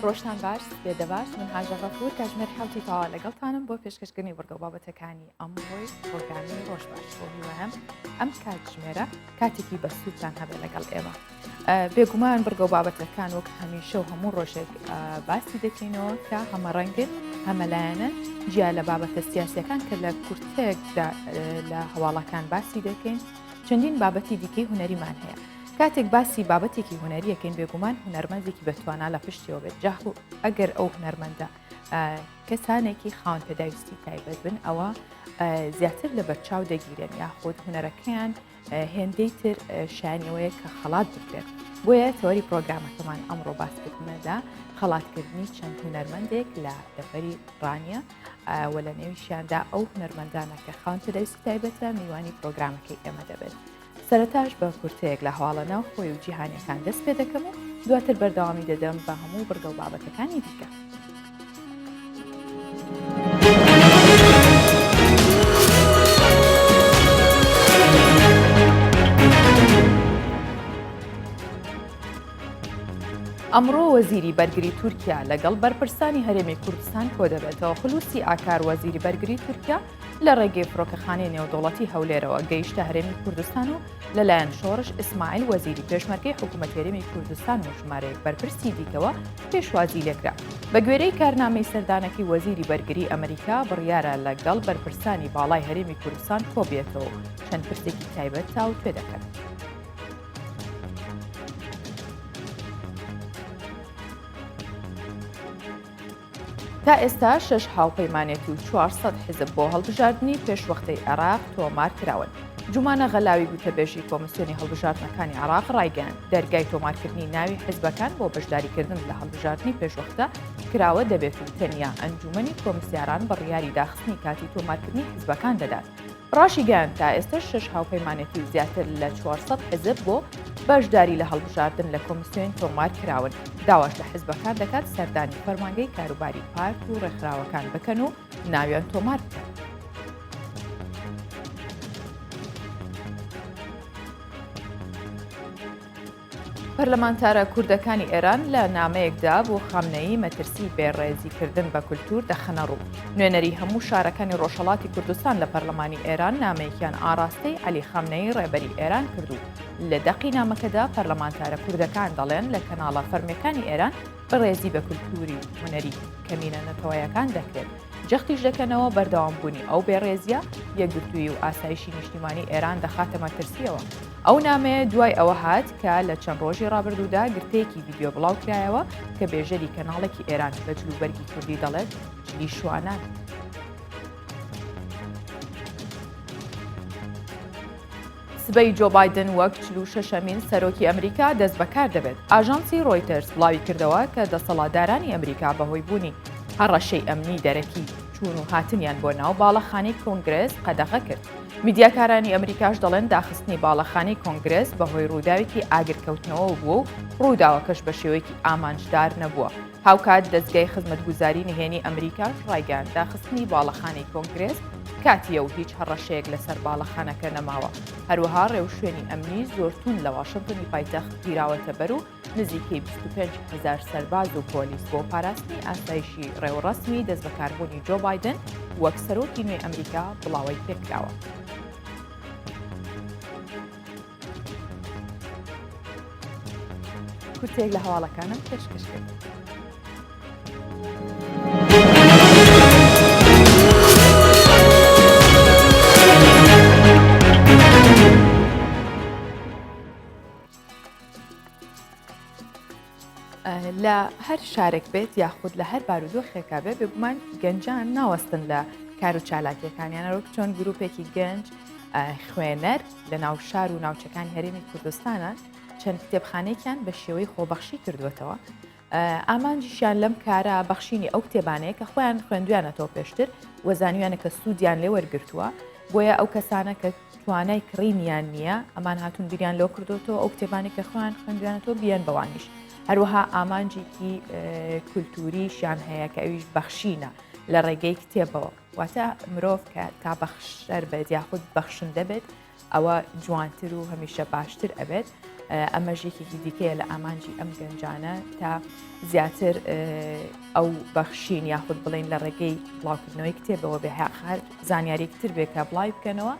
ڕۆژتان باش بێدەباش من هاژە غەفور کاتژمێر حوتی تاوا لەگەڵتانم بۆ پێشکەشکردنی وەرگە بابەتەکانی ئەمڕۆی پرۆگرامی ڕۆژ باش بۆ هیوەهم ئەم کاتژمێرە کاتێکی بەسوودتان هەبێ لەگەڵ ئێمە بێگومان بەرگە و بابەتەکان وەک هەمیشە و هەموو ڕۆژێک باسی دەکەینەوە کە هەمەڕەنگن هەمەلایەنە جیا لە بابەتە سیاسیەکان کە لە کورتێکدا لە هەواڵەکان باسی دەکەین چەندین بابەتی دیکەی هونەریمان هەیە کاتێک باسی بابەتێکی هونەریەکەین بێگومان هونەرمەندێکی بەتوانە لە پشتیەوە بێت جاح و ئەگەر ئەو هونەرمەندە کەسانێکی خاوەن پێداویستی تایبەت بن ئەوە زیاتر لە بەرچاو دەگیرن یاخود هونەرەکەیان هێندەی تر شانەوەیە کە خەڵات بکرێت بۆیە تەوەری پرۆگرامەکەمان ئەمڕۆ باسکردنەدا خەڵاتکردنی چەند هونەرمەندێک لە دەفەری ڕانیە و لە نێویشیاندا ئەو هونەرمەندانە کە خاوەن پێداویستی تایبەتە میوانی پرۆگرامەکەی ئێمە دەبێت سەرەتاش بە کورتەیەک لە هەواڵە ناو خۆی و جیهانیەکان دەست پێ دەکەم و دواتر بەردەوامی دەدەم بە هەموو بەرگە و بابەتەکانی دیکە. ئەمڕۆ وەزیری بەرگری تورکیا لەگەڵ بەرپرسانی هەرێمی کوردستان کۆ دەبێتەوە. خولوسی ئاکار وەزیری بەرگری تورکیا لە ڕێگەی فڕۆکەخانەی نێودەوڵەتی هەولێرەوە گەیشتە هەرێمی کوردستان و لەلایەن شۆڕش ئیسماعیل وەزیری پێشمەرگەی حکوومەت هەرێمی کوردستان و ژمارەیەک بەرپرسی دیکەوە پێشوازی لێکرا. بە گوێرەی کارنامەی سەردانەکەی وەزیری بەرگری ئەمریکا بڕیارە لەگەڵ بەرپرسانی باڵای هەرێمی کوردستان کۆ بێتەوە چەند پرسێکی تایبەت تاو توێ دەکەن. تا ئێستا 6 هاوپەیمانێتی و 400 حزب بۆ هەڵبژاردننی پێشوەختەی عێراق تۆمار کراون. جومانە غەلاوی گوتەبێژی کۆمسیۆنی هەڵبژاردنەکانی عێراق ڕایگەیاند دەرگای تۆمارکردنی ناوی حزبەکان بۆ بەشداریکردن لە هەڵبژاردننی پێشوەختە کراوە دەبێت و تەنیا ئەنجومەنی کۆمسیاران بەڕیاری داخستنی کاتی تۆمارکردنی حزبەکان دەدات. ڕاشی گەیاند تا ئێستا 6 هاوپەیمانێتی و زیاتر لە 400 حزب بۆ بەشداری لە هەڵبژاردن لە کۆمسیۆن تۆمار کراون. داواش لە حزبەکان دەکات سەردانی فەرمانگەی کاروباری پارک و ڕێکخراوەکان بکەن و ناویان تۆمار بکەن. پەرلەمانتارە کوردەکانی ئێران لە نامەیەکدا بۆ خامنەیی مەترسی بێڕێزیکردن بە کولتور دەخەنە ڕوو. نوێنەری هەموو شارەکانی ڕۆژهەڵاتی کوردستان لە پەرلەمانی ئێران نامەیەکیان ئاراستەی عەلی خامنەیی ڕێبەری ئێران کردو. لە دەقی نامەکەدا پەرلەمانتارە کوردەکان دەڵێن لە کەناڵە فەرمیەکانی ئێران بەڕێزی بە کولتوری هونەری کەمینە نەتەوەیەکان دەکرێت. جەختیش دەکەنەوە بەردەوامبوونی ئەو بێڕێزیە یەکگرتووی و ئاسایشی نیشتیمانی ئێران دەخاتە مەترسیەوە. ئەو نامەیە دوای ئەوە هات کە لە چەند ڕۆژی ڕابردوودا گرتەیەکی ڤیدیۆ بڵاو کرایەوە کە بێژەری کەناڵێکی ئێران بە جلوبەرگی کوردی دەڵێت جلی شوانان. سبەی جۆ بایدن وەک 46مین سەرۆکی ئەمریکا دەست بەکار دەبێت. ئاژانسی ڕۆیتەرز بڵاوی کردەوە کە دەسەڵاتدارانی ئەمریکا بەهۆی بوونی هەڕەشەی ئەمنی دەرەکی چوون و هاتنیان بۆ ناو باڵەخانەی کۆنگرس قەدەغە کرد. میدیاکارانی ئەمریکاش دەڵێن داخستنی باڵەخانەی کۆنگرس بەهۆی ڕووداوێکی ئاگرکەوتنەوە بووە و ڕووداوەکەش بە شێوەیەکی ئامانجدار نەبووە. هاوکات دەستگای خزمەتگوزاری نهێنی ئەمریکاش ڕایگەیاند داخستنی باڵەخانەی کۆنگرس کاتیە و هیچ هەڕەشەیەک لەسەر باڵەخانەکە نەماوە. هەروەها ڕێوشوێنی ئەمنی زۆرتون لە واشنگتنی پایتەخت گیراوەتە بەر و نزیکەی 25,000 سەرباز و پۆلیس بۆ پاراستنی ئاسایشی ڕێوەڕەسمی دەست بەکاربوونی جۆ بایدن وەک سەرۆکی نوێ ئەمریکا بڵاوی پێکراوە. کورتێک لە هەواڵەکانم پێشکەش کرد. لە هەر شارێک بێت یاخود لە هەر بارودۆخێکا بێ بێگومان گەنجان ناوەستن لە کار و چالاکیەکانیانەوە چۆن گروپێکی گەنج خوێنەر لە ناو شار و ناوچەکانی هەرێمی کوردستانە چەند کتێبخانەیەکیان بە شێوەی خۆبەخشی کردوێتەوە. ئامانجیشیان لەم کارە بەخشینی ئەو کتێبانەیە کە خۆیان خوێندویانەتەوە پێشتر وەزانویانە کە سوودیان لێ وەرگرتووە بۆیە ئەو کەسانە کە توانای کڕینیان نییە ئەمان هاتوون بیریان لەو کردوتەوە ئەو کتێبانی کە خۆیان خوێندویانەتەوە بیان بەوانیش. هەروەها ئامانجێکی کولتوریشیان هەیە کە ئەویش بەخشینە لە ڕێگەی کتێبەوە واتە مرۆڤ کە تا بەخشەر بێت یاخود بەخشندە بێت ئەوە جوانتر و هەمیشە باشتر ئەبێت ئەمە ژێکێکی دیکەیە لە ئامانجی ئەم گەنجانە تا زیاتر ئەو بەخشین یاخود بڵین لە ڕێگەی بڵاوکردنەوەی کتێبەوە بێ هەر زانیاریکتر بێ کە بڵای بکەنەوە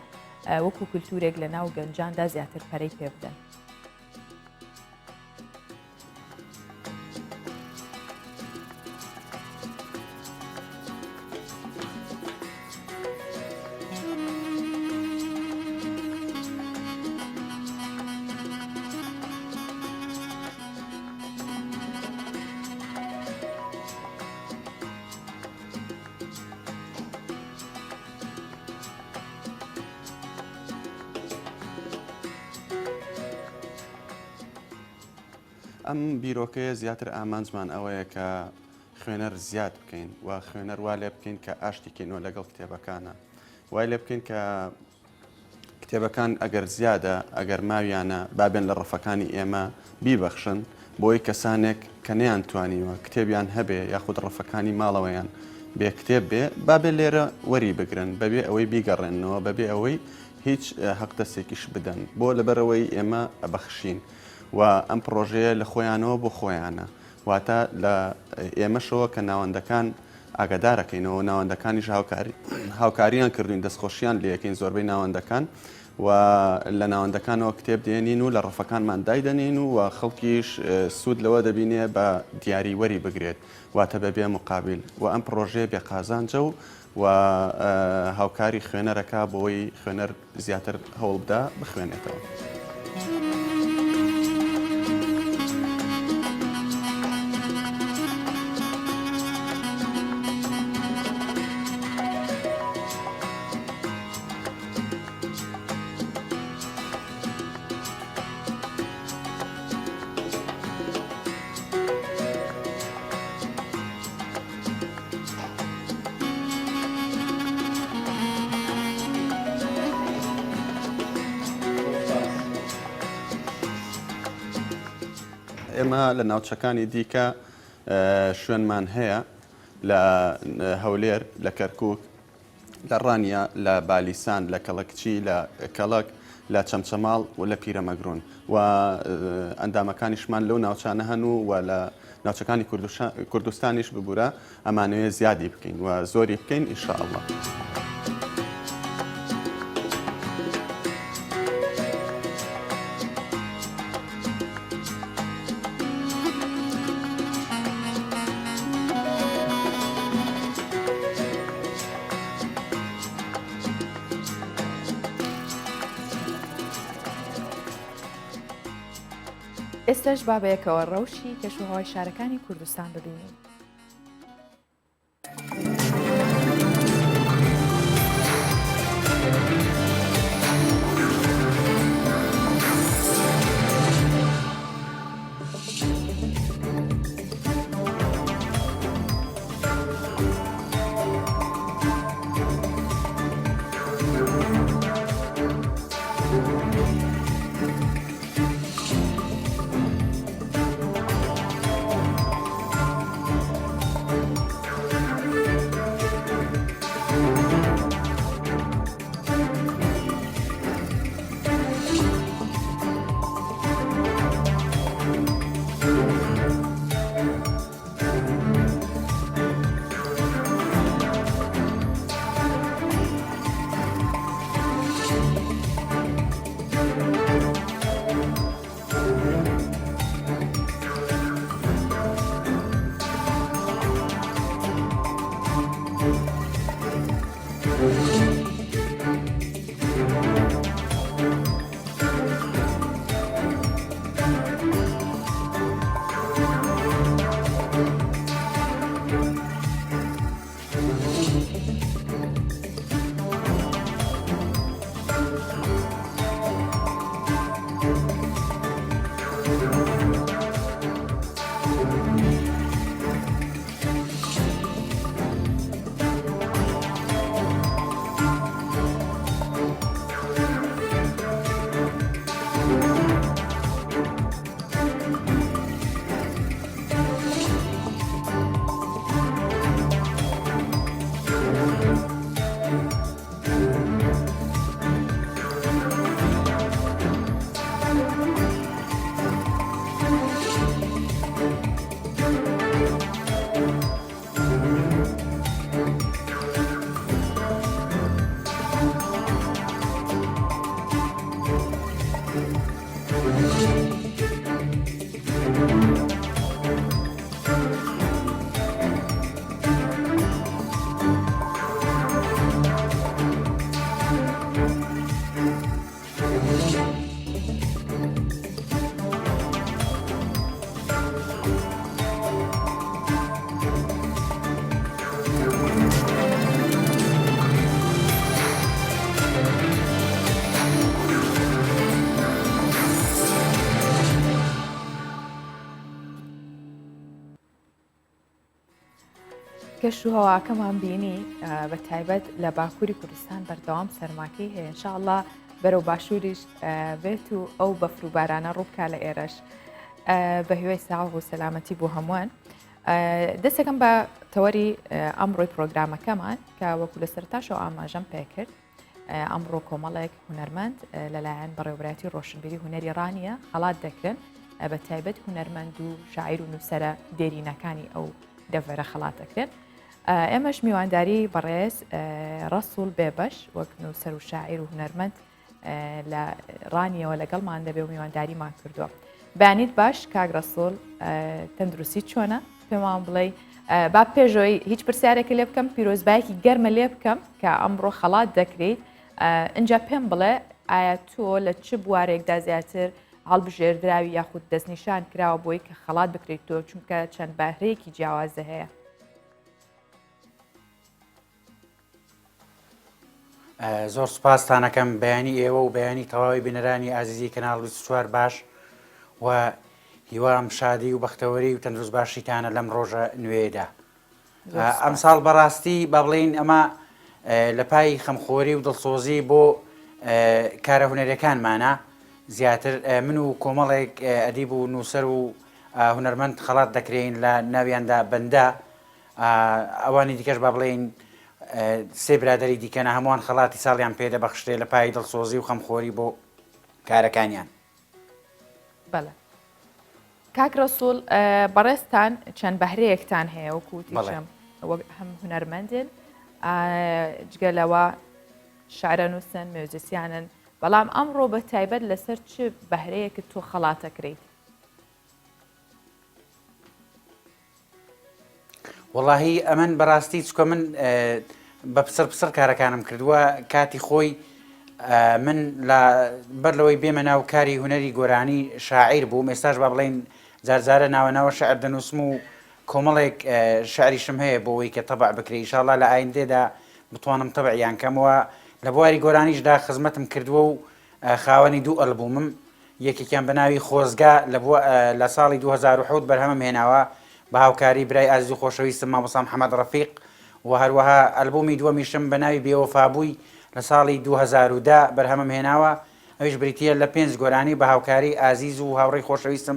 وەکو کولتورێک لە ناو گەنجاندا زیاتر پەرەی پێ بدەن. ئەم بیرۆکەیە زیاتر ئامانجمان ئەوەیە کە خوێنەر زیاد بکەین و خوێنەر وا لێ بکەین کە ئاشتیکەینەوە لەگەڵ کتێبەکانە وای لێ بکەین کە کتێبەکان ئەگەر زیادە ئەگەر ماویانە بابێن لە ڕەفەکانی ئێمە بیبەخشن بۆی کەسانێک کە نەیانتوانیوە کتێبیان هەبێ یاخود ڕەفەکانی ماڵەوەیان بێ کتێب بێ بابێ لێرە وەری بگرن بەبێ ئەوەی بیگەڕێنەوە بەبێ ئەوەی هیچ هەقدەسێکیش بدەن بۆ لەبەرەوەی ئێمە ئەبەخشین و ئەم پرۆژەیە لە خۆیانەوە بۆ خۆیانە واتە لە ئێمەشەوە کە ناوەندەکان ئاگادارەکەینەوە ناوەندەکانیش هاوکاریان کردوین دەستخۆشییان لەکەین زۆربەی ناوەندەکان و لە ناوەندەکانەوە کتێب دێنین و لە ڕەفەکانمان دایدەنین و خەڵکیش سوود لەوە دەبینێ بە دیاریوەری بگرێت واتە بەبێ مقابل و ئەم پرۆژەیە بێ قازانجە و هاوکاری خوێنەرەکە بۆی خوێنەر زیاتر هەوڵ بدا بخوێنێتەوە. ئێمە لە ناوچەکانی دیکە شوێنمان هەیە لە هەولێر لە کەرکووک لە ڕانیا لە بالیسان لە کەڵکچی لە کەڵک لە چەمچەماڵ و لە پیرەمەگرون و ئەندامەکانیشمان لەو ناوچانە هەن و لە ناوچەکانی کوردستانیش ببوورە ئەمانەوێ زیادی بکەین و زۆری بکەین ئینشاءالله. ئێستش بابەیەکەوە ڕەوشی کەشوهەوای شارەکانی کوردستان ببینین. کەش و هەواکەمان بینی بە تایبەت لە باکووری کوردستان بەردەوام سەرماکەی هەیە انشاءالله بەرەو باشووریش بێت و ئەو بەفر و بارانە ڕووبکە لە ئێرەش بە هیوای ساغ و سەلامەتی بۆ هەمووان دەستەکەم بە تەوەری ئەمڕۆی پرۆگرامەکەمان کە وەکو لە سەرتاشەوە ئاماژەم پێکرد ئەمڕۆ کۆمەڵێک هونەرمەند لەلایەن بەڕێوەبەتی ڕۆشنبیری هونەری ڕانیە خەڵات دەکرن بە تایبەت هونەرمەند و شاعیر و نووسەرە دێرینەکانی ئەو دەڤەرە خەڵات دەکرێن ئێمەش میوانداری بەڕێز ڕەسوول بێبەش وەک نووسەر و شاعیر و هونەرمەند لە ڕانیەوە لەگەڵمان دەبێ و میوانداریمان کردووە بەیانیت باش کاک ڕەسوول تەندروستی چۆنە پێمان بڵێ با پێشەوەی هیچ پرسیارێکی لێ بکەم پیرۆزبایەکی گەرمە لێ بکەم کە ئەمڕۆ خەڵات دەکرێت ئەجا پێم بڵێ ئایا تۆ لە چ بوارێکدا زیاتر هەڵبژێردراوی یاخود دەستنیشان کراوە بۆی کە خەڵات بکرێتەوە چونکە چەند باهرەیەکی جیاوازە هەیە زۆر سوپاستانەکەم بەیانی ئێوە و بەیانی تەواوی بنەرانی ئازیزی کەناڵ 24 باش و هیوام شادی و بەختەوەری و تەندروست باشیتانە لەم ڕۆژە نوێدا ئەم ساڵ بەڕاستی با بڵێن ئەمە لە پای خەمخۆری و دڵسۆزی بۆ کارە هونەرەکانمانە زیاتر من و کۆمەڵێک ئەدیب و نووسەر و هونەرمەند خەڵات دەکرێن لە ناویاندا بەندە ئەوانی دیکەش با بڵێن سێ برادری دیکەنە هەمووان خەڵاتی ساڵیان پێدەبەخشرێ لە پای دڵسۆزی و خەمخۆری بۆ کارەکانیان بەڵێ کاک ڕەسوول بەڕێستان چەند بەهرەیەکتان هەیە وەکوتیشم هەم هونەرمەندن جگەلەوە شاعرە نووسن مێوزیسیانن بەڵام ئەمڕۆ بە تایبەت لەسەر چ بەهرەیەکت تۆ خەڵاتەکرێت وەڵاهی ئەمن بەڕاستی چکە من بە پسر کارەکانم کردووە کاتی خۆی من بەر لەوەی بێمە ناو کاری هونەری گۆرانی شاعیر بووم ئێستاش با بڵێن جارجارە ناوە شعر دەنووسم و کۆمەڵێک شعریشم هەیە بۆەوەی کە تەبع بکرێ ئینشاءالله لە ئایندێدا بتوانم تەبعیان کەمەوە لە بواری گۆرانیشدا خزمەتم کردووە و خاوەنی دوو ئەلبومم یەکێکیان بە ناوی خۆزگا لە ساڵی 2007 بەرهەمم هێناوە بە هاوکاری برای ئازیز و خۆشەویستم مامۆستا محەممەد ڕەفیق و هەروەها ئەلبومی دووەمیشم بە ناوی بێوەفابووی لە ساڵی 2010 بەرهەمم هێناوە ئەویش بریتە لە 5 گۆرانی بە هاوکاری ئازیز و هاوڕێی خۆشەویستم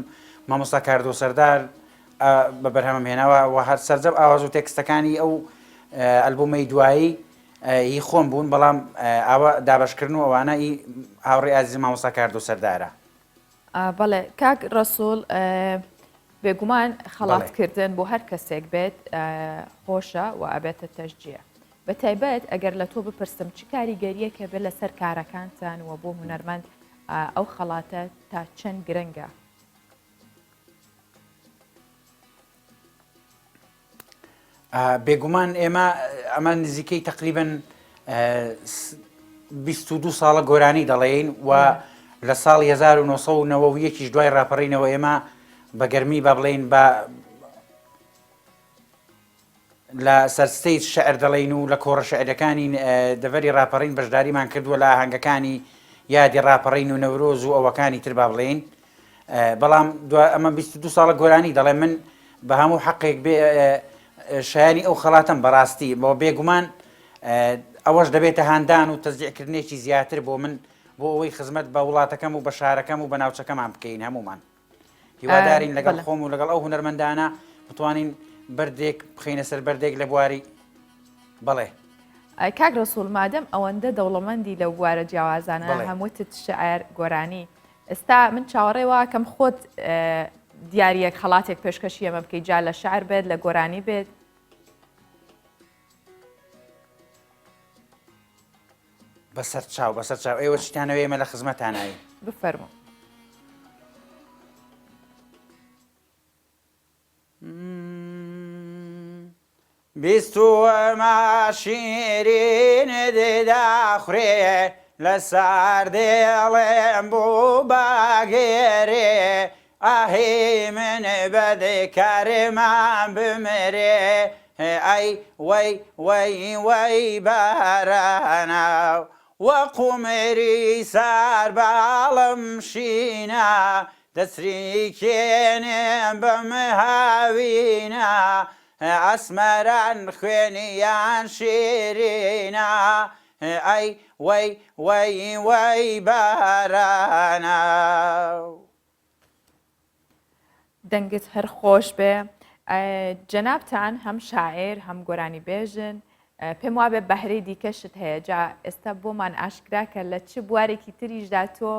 مامۆستا کاردۆ سەردار بە بەرهەمم هێناوە و هەر سەرجەم ئاواز و تێکستەکانی ئەو ئەلبومەی دوایی هی خۆم بوون بەڵام ئاوە دابشکردن و ئەوانە هی هاوڕێی ئازیز مامۆستا کاردۆ سەردارە بەڵێ کاک ڕەسوول بێگومان خەڵاتکردن بۆ هەر کەسێک بێت خۆشە و ئەبێتە تەشجیە بە تایبەت ئەگەر لە تۆ بپرسم چ کاریگەریەکە بێت لەسەر کارەکانتان و بۆ هونەرمەند ئەو خەڵاتە تا چەند گرنگە بێگومان ئەمە نزیکەی تقریبن 22 ساڵە گۆرانی دەڵێن و لە ساڵی 1990 دوای ڕاپەڕینەوە ئێمە بە گەرمی با بڵێن لە سەرستەی شعر دەڵێن و لە کۆڕە شعرەکانی دەڤەری ڕاپەڕین بەشداریمان کردووە لە ئاهەنگەکانی یادی ڕاپەڕین و نەورۆز و ئەوەکانی تر با بڵێن بەڵام ئەمە 22 ساڵە گۆرانی دەڵێ من بە هەموو حەقێک شایانی ئەو خەڵاتم بەڕاستی بۆ بێگومان ئەوەش دەبێتە هاندان و تەزیعکردنێکی زیاتر بۆ من بۆ ئەوەی خزمەت بە وڵاتەکەم و بە شارەکەم و بە ناوچەکەمان بکەین هەمومان هیوادارین لەگەڵ خۆم و لەگەڵ ئەو هونەرمەندانە بتوانین بەردێک بخینە سەر بەردێک لە بواری بەڵێ کاک ڕەسوول مادەم ئەوەندە دەوڵەمەندی لە بوارە جیاوازانە هەمووتت شعر گۆرانی ئێستا من چاوەڕێ واکەم خۆت دیارەک خەڵاتێک پێشکەشی ئەمە بکەیت جا لە شعر بێت لە گۆرانی بێت بەسەر چاو ئێوە چیتانەوەی ئێمە لە خزمەتاناوی بفەرمو بیستووەمە شیرین دەداخورێ لەسەر دێڵێم بوو باگێرێ ئاهی من بەدکارمان بمرێ ئەی وەی بارانە وە قومری سار باڵم شینە دەسری کێنێ بەم هاوینە ئەسمەران خوێنیان شیرینە ئەی وەی وەی وەی بارانە. دەنگت هەر خۆش بێ. جەنابتان هەم شاعیر هەم گۆرانی بێژن، پێم وابێ بەهرەی دیکەشت هەیە. جا ئێستا بۆمان ئاشکرا کە لە چ بوارێکی تریشدا تۆ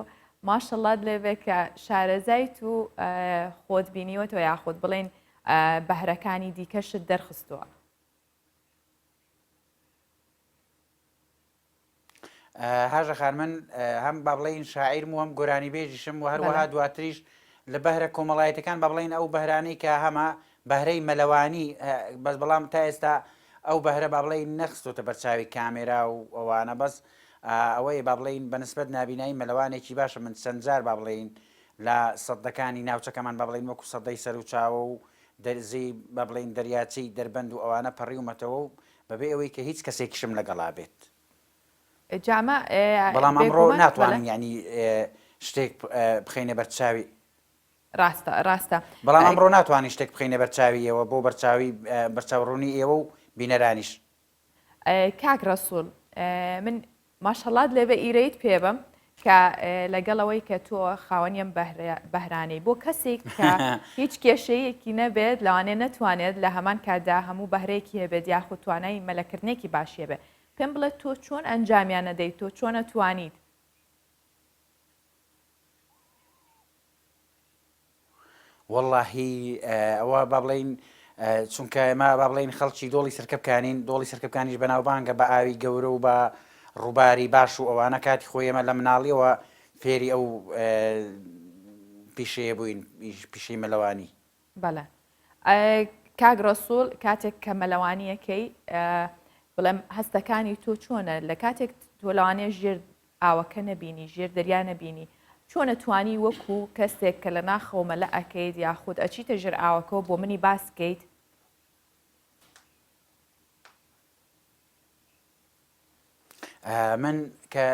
ماشەڵات لێبێ کە شارەزایت و خۆت بینیوەتەوە یاخۆت بڵێن بەهرەکانی دیکەشت دەرخستووە. هاژە خان من هەم با بڵێن شاعیرم و هەم گۆرانی بێژیشم و هەروەها دواتریش لە بەهرە کۆمەڵایەتەکان با بڵێن ئەو بەهرانەی کە هەمە بەهرەی مەلەوانی بەس بەڵام تا ئێستا ئەو بەهرە با بڵێن نەخستۆتە بەرچاوی کامێرا و ئەوانە بەس ئەوەی با بڵێن بەنسبەت نابینایی مەلەوانێکی باشە. من چەند جار با بڵێن لە سەدەکانی ناوچەکەمان با بڵێن وەکو سەدەی سەر و چاوە و دەرزی با بڵێن دەریاچەی دەربەند و ئەوانە پەڕیومەتەوە و بەبێ ئەوەی کە هیچ کەسێکیشم لەگەڵا بێت. جامە بەڵام ئەمڕۆ ناتوانین ینی شتێک بخینە بەرچاوی. ڕاستە بەڵام ئەمڕۆ ناتوانین شتێک بخینە بەرچاوی ئێوە بۆ بەرچاوڕوونی ئێوە و بینەرانیش. کاک ڕەسوول، من ماشەڵات لێبە ئیرەیت پێ بم کە لەگەڵەوەی کە تۆ خاوەنیم بەهرانەی بۆ کەسێک کە هیچ کێشەیەکی نەبێت لەوانێ نەتوانێت لە هەمان کاتدا هەموو بەهرەیەکی هەبێت یاخود توانای مەلەکردنێکی باشیە بێت. پێم بڵێ تۆ چۆن ئەنجامیان نەدەیت، تۆ چۆن نەتوانیت؟ وەڵڵاهی ئەوە با بڵێن چونکە ئێمە با بڵێن خەڵکی دۆڵی سەرکە بکانین، دۆڵی سەرکە بکانیش بەناوبانگە بە ئاوی گەورە و بە ڕووباری باش و ئەوانە کاتی خۆی ئێمە لە مناڵیەوە فێری ئەو پیشەیە بووین، پیشەی مەلەوانی. بەڵێ کاک ڕەسوول، کاتێک کە مەلەوانیەکەی بڵێم هەستەکانی تۆ چۆنە لە کاتێک تۆ لەوانێ ژێر ئاوەکە نەبینی، ژێر دەریا نەبینی، چۆن نەتوانی وەکو کەسێک کە لە ناخەوە مەلە ئەکەیت یاخود ئەچیتە ژێر ئاوەکەەوە بۆ منی باسکەیت؟ من کە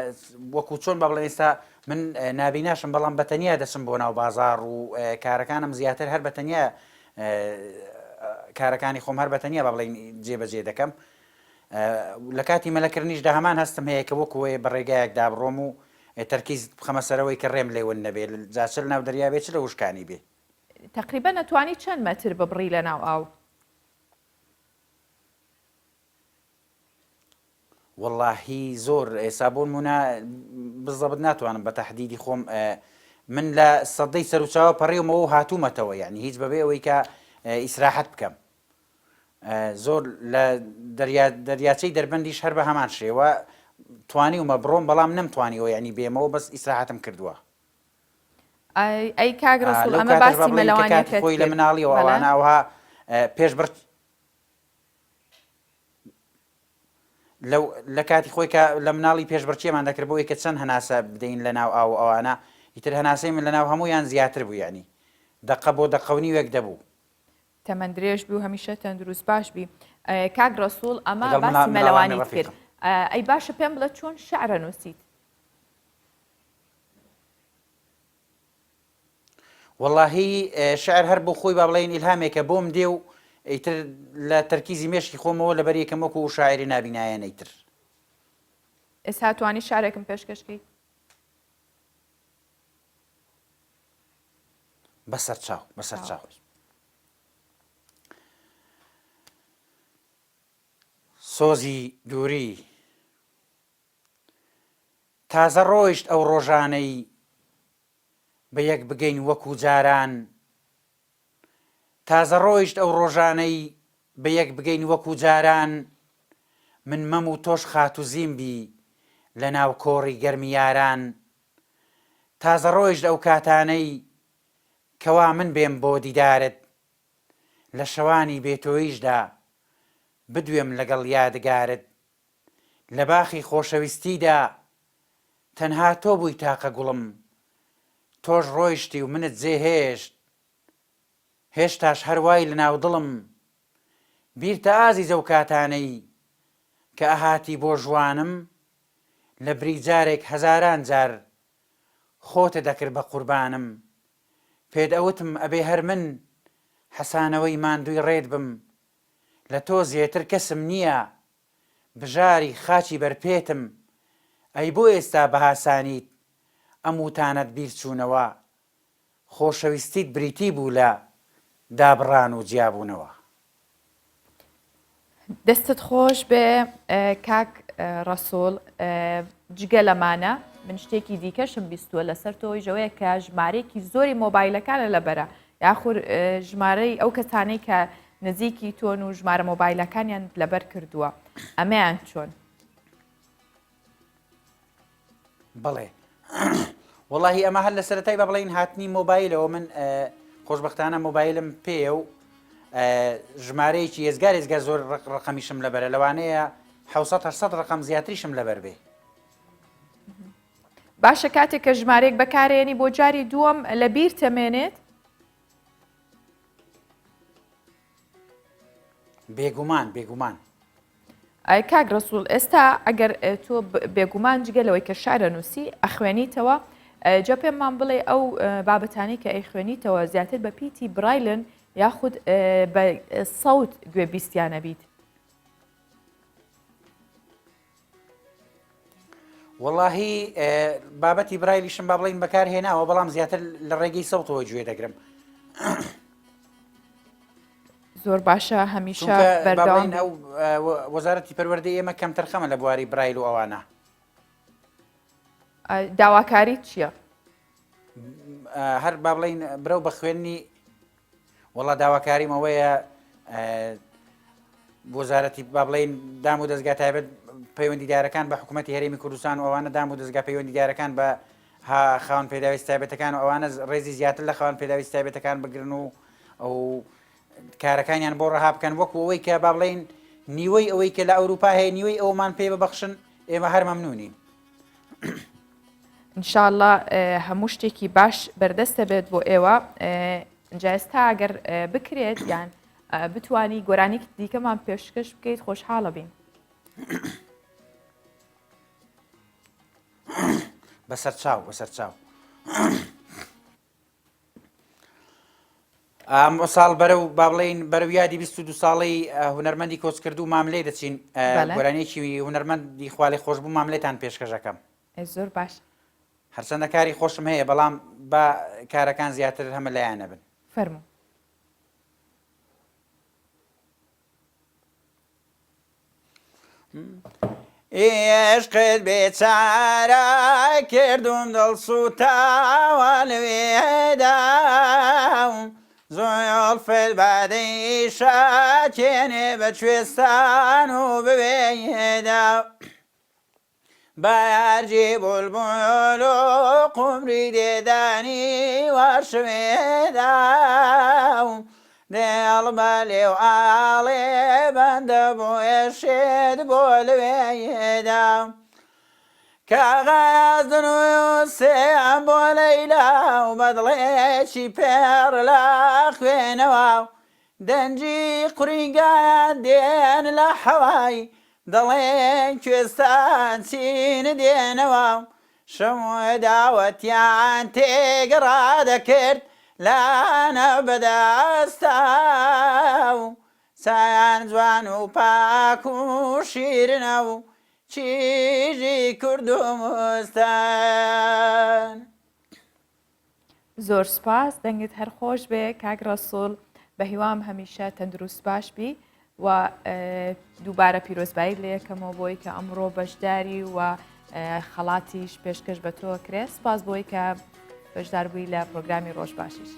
وەکو چۆن با بڵێن ئێستا من نابیناشم بەڵام بەتەنیا دەچم بۆ ناو بازاڕ و کارەکانم زیاتر هەر بەتەنیا کارەکانی خۆم هەر بەتەنیا با بڵێن جێبەجێ دەکەم. لە کاتی مەلەکردنیشدا هەمان هەستم هەیە کە وەکوێ بە ڕێگایەک دابڕۆم و تەرکیز بخەمە سەرەوەی کە ڕێم لێون نەبێت جاچل ناو دەریا بێت چ لە وشکانی بێ. تقریبا نەتوانی چەند مەتر ببڕی لە ناو ئاو؟ وەڵڵاهی زۆر ئێستا بۆ نمونە بزەبت ناتوانم بە تەحدیدی خۆم من لە سەدەی سەر و چاوە پەڕێمەوە و هاتوومەتەوە، یعنی هیچ بەبێ ئەوەی کە ئیسراحەت بکەم. زۆر لە دەریاچەی دەربەندیش هەر بە هەمان شێوە توانیومە بڕۆم بەڵام نەمتوانیەوە، یعنی بێمەوە بەس ئیسراحەتم کردووە. ئەی کاک ڕەسوول، ئەمە باسی مەلەوانیەکەت خۆی لە مناڵیەوە ئەوانەوەها پێشبڕ لە کاتی خۆی کە لە مناڵی پێشبڕچیەمان دەکرد بۆی کە چەند هەناسە بدەین لە ناو ئاو ئەوانە ئیتر هەناسەی من لە ناو هەمویان زیاتر بوو، ینی دقە بۆ دقەونی وەک دەبوو. تەمەەن درێژ بوو هەمیشە تەندروست باش بی. کاک ڕەسوول، ئەمە باسی مەلەوانیت کرد. ئەی باشە پێم بڵێ چۆن شەعرە نووسیت؟ وەڵڵاهی شعر هەر بۆ خۆی با بڵێن ئیلهامێکە بۆم دێ و ئیتر لە تەرکیزی مێشکی خۆمەوە لە بەریەکەم وەکو شاعری نابینایەن ئیتر. ئێستا توانی شارێکم پێشکەشکەیت؟ بەسەر چاو بەسەر چاو. سۆزی دووری تازە ڕۆیشت ئەو ڕۆژانەی بە یەک بگەین وەکو جاران، تازە ڕۆیشت ئەو ڕۆژانەی بە یەک بگەین وەکو جاران، من مەم و تۆش خات و زیمبی لە ناو کۆڕی گەرمیاران، تازە ڕۆیشت ئەو کاتانەی کەوا من بێم بۆ دیدارت، لە شەوانی بێتۆیشدا بدوێم لەگەڵ یادگارت، لە باخی خۆشەویستیدا تەنها تۆ بووی تاقە گوڵم، تۆش ڕۆیشتی و منت جێهێشت، هێشتاش هەروای لە ناو دڵم، بیرتە ئازیزە و کاتانەی کە ئەهاتی بۆ ژوانم، لە بریجارێک هەزاران جار خۆتە دەکرد بە قوربانم، پێت ئەوتم ئەبێ هەر من حەسانەوەی ماندووی ڕێت بم، لە تۆ زیێتر کەسم نییە بژاری خاچی بەرپێتم ئەی بۆ ئێستا بەهاسانیت ئەم وتانت بیر چوونەوە خۆشەویستیت بریتی بوو لە دابڕان و جیابوونەوە. دەستت خۆش بێ کاک ڕەسوڵ جگە لەمانە من شتێکی دیکەشم بیستووە لەسەر تۆی ژەوەیە کە ژمارەیەکی زۆری مۆبایلەکانە لەبەرە یاخود ژمارەی ئەو کەسانەی کە نزیکی تۆن و ژمارە مۆبایلەکانیان لەبەر کردووە ئەمەیان چۆن؟ بەڵێ وەڵاهی ئەمە هەر لە سەرەتای بە بڵین هاتنی مۆبایلەوە من خۆشبەختانە مۆبایلم پێە و ژمارەیەکی ێزگار زۆر ڕقەمیشم لەبەرە لەوانەیە 700 ڕقم زیاتریشم لەبەر بێ. باشە کاتێک کە ژمارەیەک بەکارێنی بۆ جاری دووەم لە بیر تەمێنێت؟ بێگومان کاک ڕەسوڵ ئێستا ئەگەر تۆ بێگومان جگەلەوەی کە شارە نووسی ئەخوێنیتەوە جا پێممان بڵێ ئەو بابەتانی کە ئەیخوێنیتەوە زیاتر بە پیتی برایلن یاخود بە سەوت گوێبیستیانە بیت؟ وەڵاهی بابەتی برایلیشم با بڵین بەکار هێناوە بەڵام زیاتر لە ڕێگەی سەوتەوە گوێ دەگرم. زۆر باشە هەمیشە بەردەوام ئەو وەزارەتی پەروەردەی ئێمە کەم تەرخەمە لە بواری برایل و ئەوانە. داواکاری چییە؟ هەر با بڵین برەو بە خوێنی وەڵا داواکاریم ئەوەیە وەزارەتی با بڵین دام و دەستگا تایبەت پەیوەندیدارەکان بە حکوومەتی هەرێمی کوردستان و ئەوانە دام و دەستگا پەیوەندیدارەکان بە خاوەن پێداویست تایبەتەکان و ئەوانە ڕێزی زیاتر لە خاوەن پێداویست تایبەتەکان بگرن و ئەو کارەکانیان بۆ ڕەها بکەن وەکو ئەوەی کە با بڵین نیوەی ئەوەی کە لە ئەوروپا هەیە نیوەی ئەومان پێ ببەخشن ئێمە هەر مەمنونین. ئینشاءڵڵا هەموو شتێکی باش بەردەستە بێت بۆ ئێوە جا ئێستا ئەگەر بکرێت یان بتوانی گۆرانی دیکەمان پێشکەش بکەیت خۆشحاڵە بین. بەسەر چاو ئەم ساڵ بەرەو با بڵین بەرەو یادی 22 ساڵەی هونەرمەندی کۆچکرد و ماملەی دەچین گۆرانێکی هونەرمەندی خوالی خۆش بوو ماملێتان پێشکەشەکەم. زۆر باش هەرچەندە کاری خۆشم هەیە بەڵام بە کارەکان زیاتر هەمە لایەنە بن. فەرموو. عشقت بێچارە کردوم دڵسوتاوە لەوێدا زۆڵفت بادەی شاکێنێ بە کوێستان و بوێدا بەیارجی بولبول و قومری دێدانی واشوێدا دێڵبە لێو ئاڵێ بەندە بۆ ئێشێت بۆ لەوێدا کاغاز دنووسێم بۆ لەیلا و بەدڵێکی پێڕ لە خوێنەوە دەنجی قورینگان دێن لە حەوای دەڵێن کوێستان چین دێنەوە شەمووە داوەتیان تێگەڕا دەکرد لانە بەدەستا و سایان جوان و پاک و شیرنە و چیژی کورد و موستان. زۆر سپاس دەنگت هەر خۆش بێ کاک ڕەسوڵ بە هیوام هەمیشە تەندروست باش بی و دووبارە پیرۆزبایی لە یەکەمەوە بۆی کە ئەمڕۆ بەشداری و خەڵاتیش پێشکەش بە تۆ کرێت. سپاس بۆی کە بەشدار بووی لە پرۆگرامی ڕۆژ باشیش.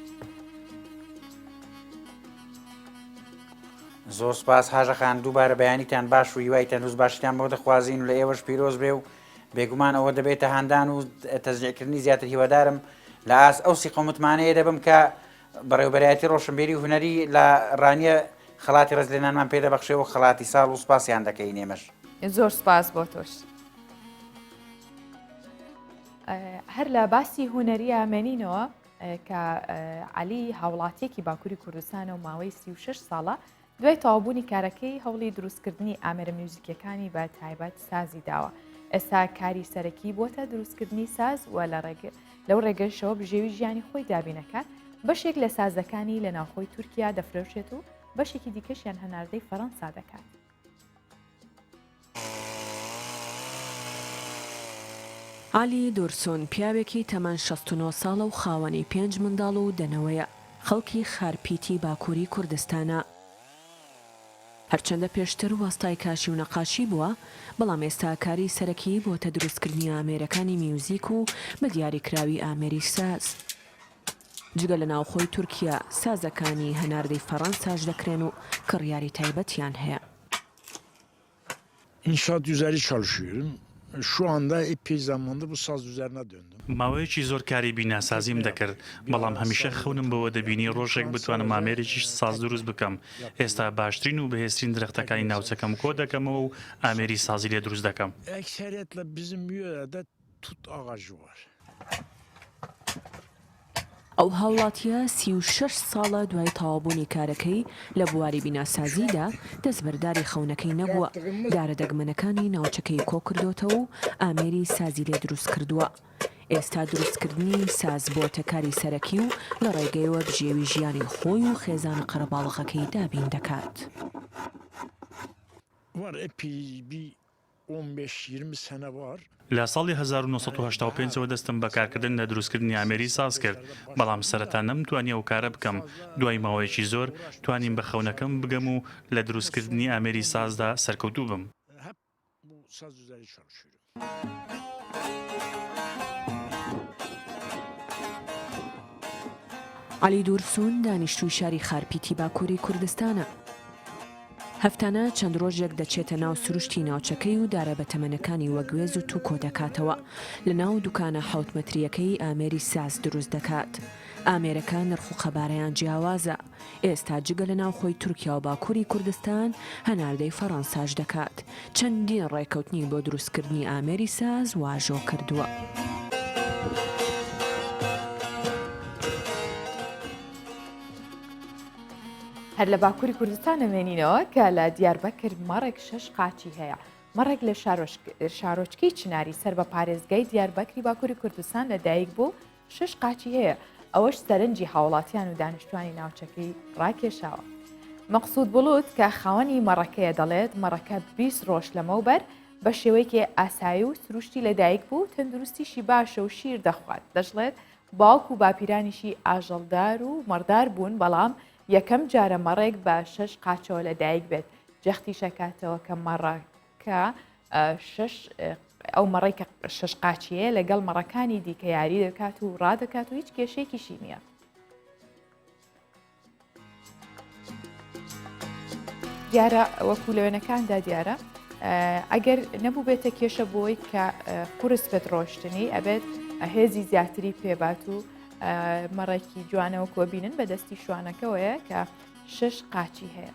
زۆر سپاس حاجەخان دووبارە بەیانیتان باش و هیوای تەندروست باشیتان بۆ دەخوازین و لە ئێوەش پیرۆز بێ و بێگومان ئەوە دەبێتە هاندان و تەزیعکردنی زیاتر هیوادارم لە ئاس ئەو سیقۆمتمانەیە دەبم کە بەڕێوەبەرایەتی ڕۆشنبێری هونەری لە ڕانیە خەڵاتی ڕێزلێنانمان پێدەبەخشێەوە خەڵاتی ساڵ و سپاسیان دەکەین ئێمەش. زۆر سپاس بۆ تۆش. هەر لە باسی هونەری ئامێنینەوە کە عەلی هاوڵاتیەکی باکووری کوردستانە و ماوەی 36 ساڵە دوای تەواوبوونی کارەکەی هەوڵی دروستکردنی ئامێرە میوزیکیەکانی بە تایبەت سازی داوە. ئێستا کاری سەرەکی بۆتە دروستکردنی ساز و لەو ڕێگەشەوە بژێوی ژیانی خۆی دابینەکات بەشێک لە سازەکانی لە ناوخۆی تورکیا دەفرۆشێت و بەشێکی دیکەشیان هەناردەی فەڕەنسا دەکات. عالی دورسۆن پیاوێکی تەمەن 69 ساڵە و خاوەنی 5 منداڵ و دەنەوەیە، خەڵکی خارپیتی باکووری کوردستانە. هەرچەندە پێشتر وەستای کاشی و نەقاشی بووە، بەڵام ئێستا کاری سەرەکی بۆتە دروستکردنی ئامێرەکانی میوزیک و بە دیاریکراوی ئامێری ساز. جگە لە ناوخۆی تورکیا سازەکانی هەناردەی فەڕەنساش دەکرێن و کڕیاری تایبەتیان هەیە. İnşaat üzeri çalışıyorum. Şu anda epey zamandır bu saz üzerine döndüm. ماوەیەکی زۆر کاری بیناسازیم دەکرد، بەڵام هەمیشە خەونم بەوە دەبینی ڕۆژێک بتوانم ئامێرێکیش ساز دروست بکەم. ئێستا باشترین و بەهێزترین درەختەکانی ناوچەکەم کۆ دەکەمەوە و ئامێری سازی لێ دروست دەکەم. Ekseriyetle bizim yörede tut ağacı var. ئەو هاوڵاتیە 36 ساڵە دوای تەواوبوونی کارەکەی لە بواری بیناسازیدا دەستبەرداری خەونەکەی نەبووە، دارە دەگمەنەکانی ناوچەکەی کۆکردوتەوە و ئامێری سازی لێ دروست کردووە. ئێستا دروستکردنی ساز بۆتە کاری سەرەکی و لە ڕێگەیەوە بژێوی ژیانی خۆی و خێزانە قەرەباڵغەکەی دابین دەکات. Var epey bir 15-20 sene var. لە ساڵی 1985ەوە دەستم بەکارکردن لە دروستکردنی ئامێری ساز کرد، بەڵام سەرەتا نەمتوانی ئەو کارە بکەم. دوای ماوەیەکی زۆر توانیم بە خەونەکەم بگەم و لە دروستکردنی ئامێری سازدا سەرکەوتوو بم. Hep bu saz üzeri çalışıyorum. عەلی دورسون دانیشتووی شاری خارپیتی باکووری کوردستانە. هەفتانە چەند ڕۆژێک دەچێتە ناو سروشتی ناوچەکەی و دارە بەتەمەنەکانی وەگوێز و توکۆ دەکاتەوە. لە ناو دوکانە 7 مەتریەکەی ئامێری ساز دروست دەکات. ئامێرەکە نرخ و خەبارەیان جیاوازە. ئێستا جگە لە ناوخۆی تورکیا و باکووری کوردستان هەناردەی فەڕەنساش دەکات. چەندین ڕێکەوتنی بۆ دروستکردنی ئامێری ساز واژۆ کردووە. هەر لە باکووری کوردستان دەمێنینەوە کە لە دیاربەکر مەڕێک 6 قاچی هەیە. مەڕێک لە شارۆچکەی چناری سەر بە پارێزگای دیاربەکری باکووری کوردستان لەدایک بوو 6 قاچی هەیە. ئەوەش سەرنجی هاوڵاتیان و دانیشتوانی ناوچەکەی ڕاکێشاوە. مەقسوود بڵوت کە خاوەنی مەڕەکەیە دەڵێت مەڕەکە 20 ڕۆژ لەمەوبەر بە شێوەیەکی ئاسایی و سروشتی لەدایک بوو، تەندروستیشی باشە و شیر دەخوات. دەژڵێت باوک و باپیرانیشی ئاژەڵدار و مەڕدار بوون، بەڵام یەکەم جارە مەڕێک بە 6 قاچەوە لەدایک بێت. جەختی شەکاتەوە کە مەڕەکە ئەو مەڕێکە 6 قاچیەیە لەگەڵ مەڕەکانی دیکە یاری دەکات و ڕادەکات و هیچ کێشێکیشی نییە. دیارە وەکو لە وێنەکاندا دیارە ئەگەر نەبوو بێتە کێشە بۆی کە قورس بێت ڕۆشتنی ئەبێت هێزی زیاتری پێبات و مەڕێکی جوانەوە کۆبینن بە دەستی شوانەکەوەیە کە 6 قاچی هەیە.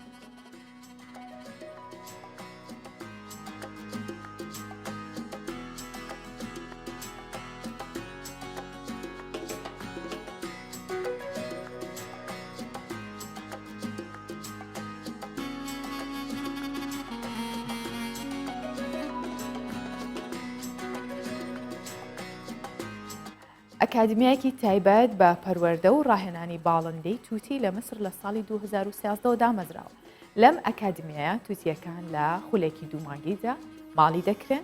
ئەکادمیایەکی تایبەت بە پەروەردە و ڕاهێنانی باڵندەی تووتی لە مصر لە ساڵی 2013 دامەزراوە. لەم ئەکادمیایە تووتیەکان لە خولێکی دوومانگیدا ماڵی دەکرێن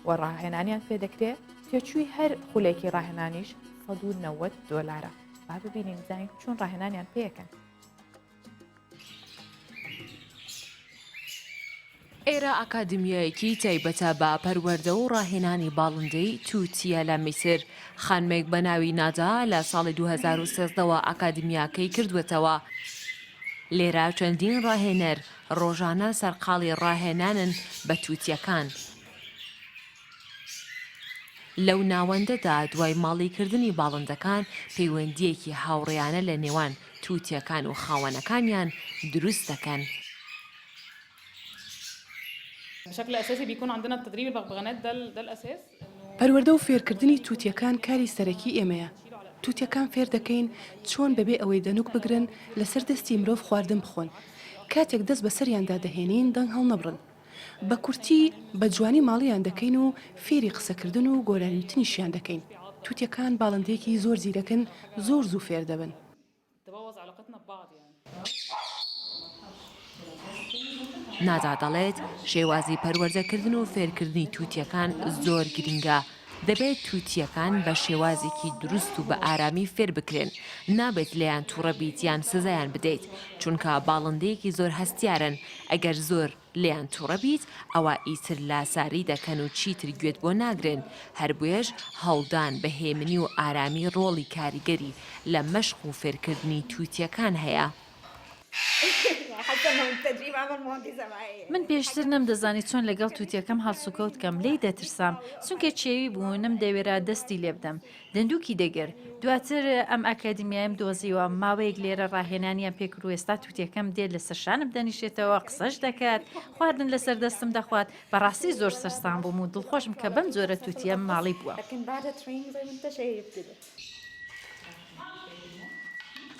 و ڕاهێنانیان پێ دەکرێت. تێچووی هەر خولێکی ڕاهێنانیش $190. با ببینین زانین چۆن ڕاهێنانیان پێەکەن. ئێرە ئاکادمیایەکی تایبەتە بە پەروەردە و ڕاهێنانی باڵندەی تووتیە لە میسر. خانمێک بە ناوی نادا لە ساڵی 2013ەوە ئاکادمیاکەی کردوێتەوە. لێرە چەندین ڕاهێنەر ڕۆژانە سەرقاڵی ڕاهێنانن بە تووتیەکان. لەو ناوەندەدا دوای ماڵیکردنی باڵندەکان پەیوەندیەکی هاوڕێیانە لە نێوان تووتیەکان و خاوەنەکانیان دروست دەکەن. بشكل اساسي بيكون عندنا التدريب البغبغانات ده الاساس. پەروەردە و فێرکردنی تووتیەکان کاری سەرەکی ئێمەیە. تووتیەکان فێر دەکەین چۆن بەبێ ئەوەی دەنوک بگرن لەسەر دەستی مرۆڤ خواردن بخۆن. کاتێک دەست بە سەریاندا دەهێنین دەنگ هەڵ نەبڕن. بە کورتی بە جوانی ماڵیان دەکەین و فێری قسەکردن و گۆرانیوتنیشیان دەکەین. تووتیەکان باڵندەیەکی زۆر زیرەکن، زۆر زوو فێر دەبن. نادا دەڵێت شێوازی پەروەردەکردن و فێرکردنی تووتیەکان زۆر گرنگە. دەبێت تووتیەکان بە شێوازێکی دروست و بە ئارامی فێر بکرێن، نابێت لێیان تووڕە بیت یان سزایان بدەیت، چونکە باڵندەیەکی زۆر هەستیارن، ئەگەر زۆر لێیان تووڕە بیت ئەوە ئیتر لاساری دەکەن و چیتر گوێت بۆ ناگرن. هەر بۆیەش هەڵدان بە هێمنی و ئارامی ڕۆڵی کاریگەری لە مەشق و فێرکردنی تووتیەکان هەیە. من پێشتر نەمدەزانی چۆن لەگەڵ تووتیەکەم هەڵسوکەوت کەم لی دەترسام، چونکە چێوی بوو نەمدەوێرا دەستی لێ بدەم دەندووکی دەگەر. دواتر ئەم ئەکادیمیایم دۆزیوە، ماوەیەک لێرە ڕاهێنانیان پێکرد و ئێستا تووتیەکەم دێت لە سەرشانم دەنیشێتەوە، قسەش دەکات، خواردن لەسەر دەستم دەخوات. بەڕاستی زۆر سەرسان بووم و دڵخۆشم کە بەم جۆرە تووتیەم ماڵی بووە.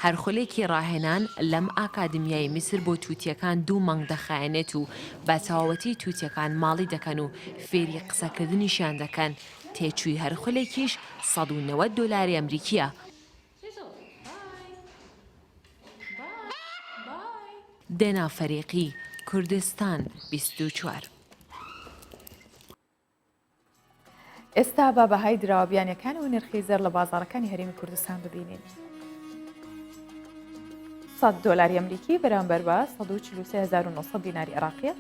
هەرخولێکی ڕاهێنان لەم ئاکادمیای میسر بۆ تووتیەکان 2 مانگ دەخایەنێت و بە تەواوەتی تووتیەکان ماڵی دەکەن و فێری قسەکردنیشیان دەکەن. تێچووی هەرخولێکیش $190 ئەمریکیە. دێنا فەریقی، کوردستان 24. ئێستا با بەهای دراوەبیانیەکان و نرخی زەر لە بازاڕەکانی هەرێمی کوردستان ببینین. $100 ئەمریکی بەرامبەر بە 143,900 دیناری عێراقیە،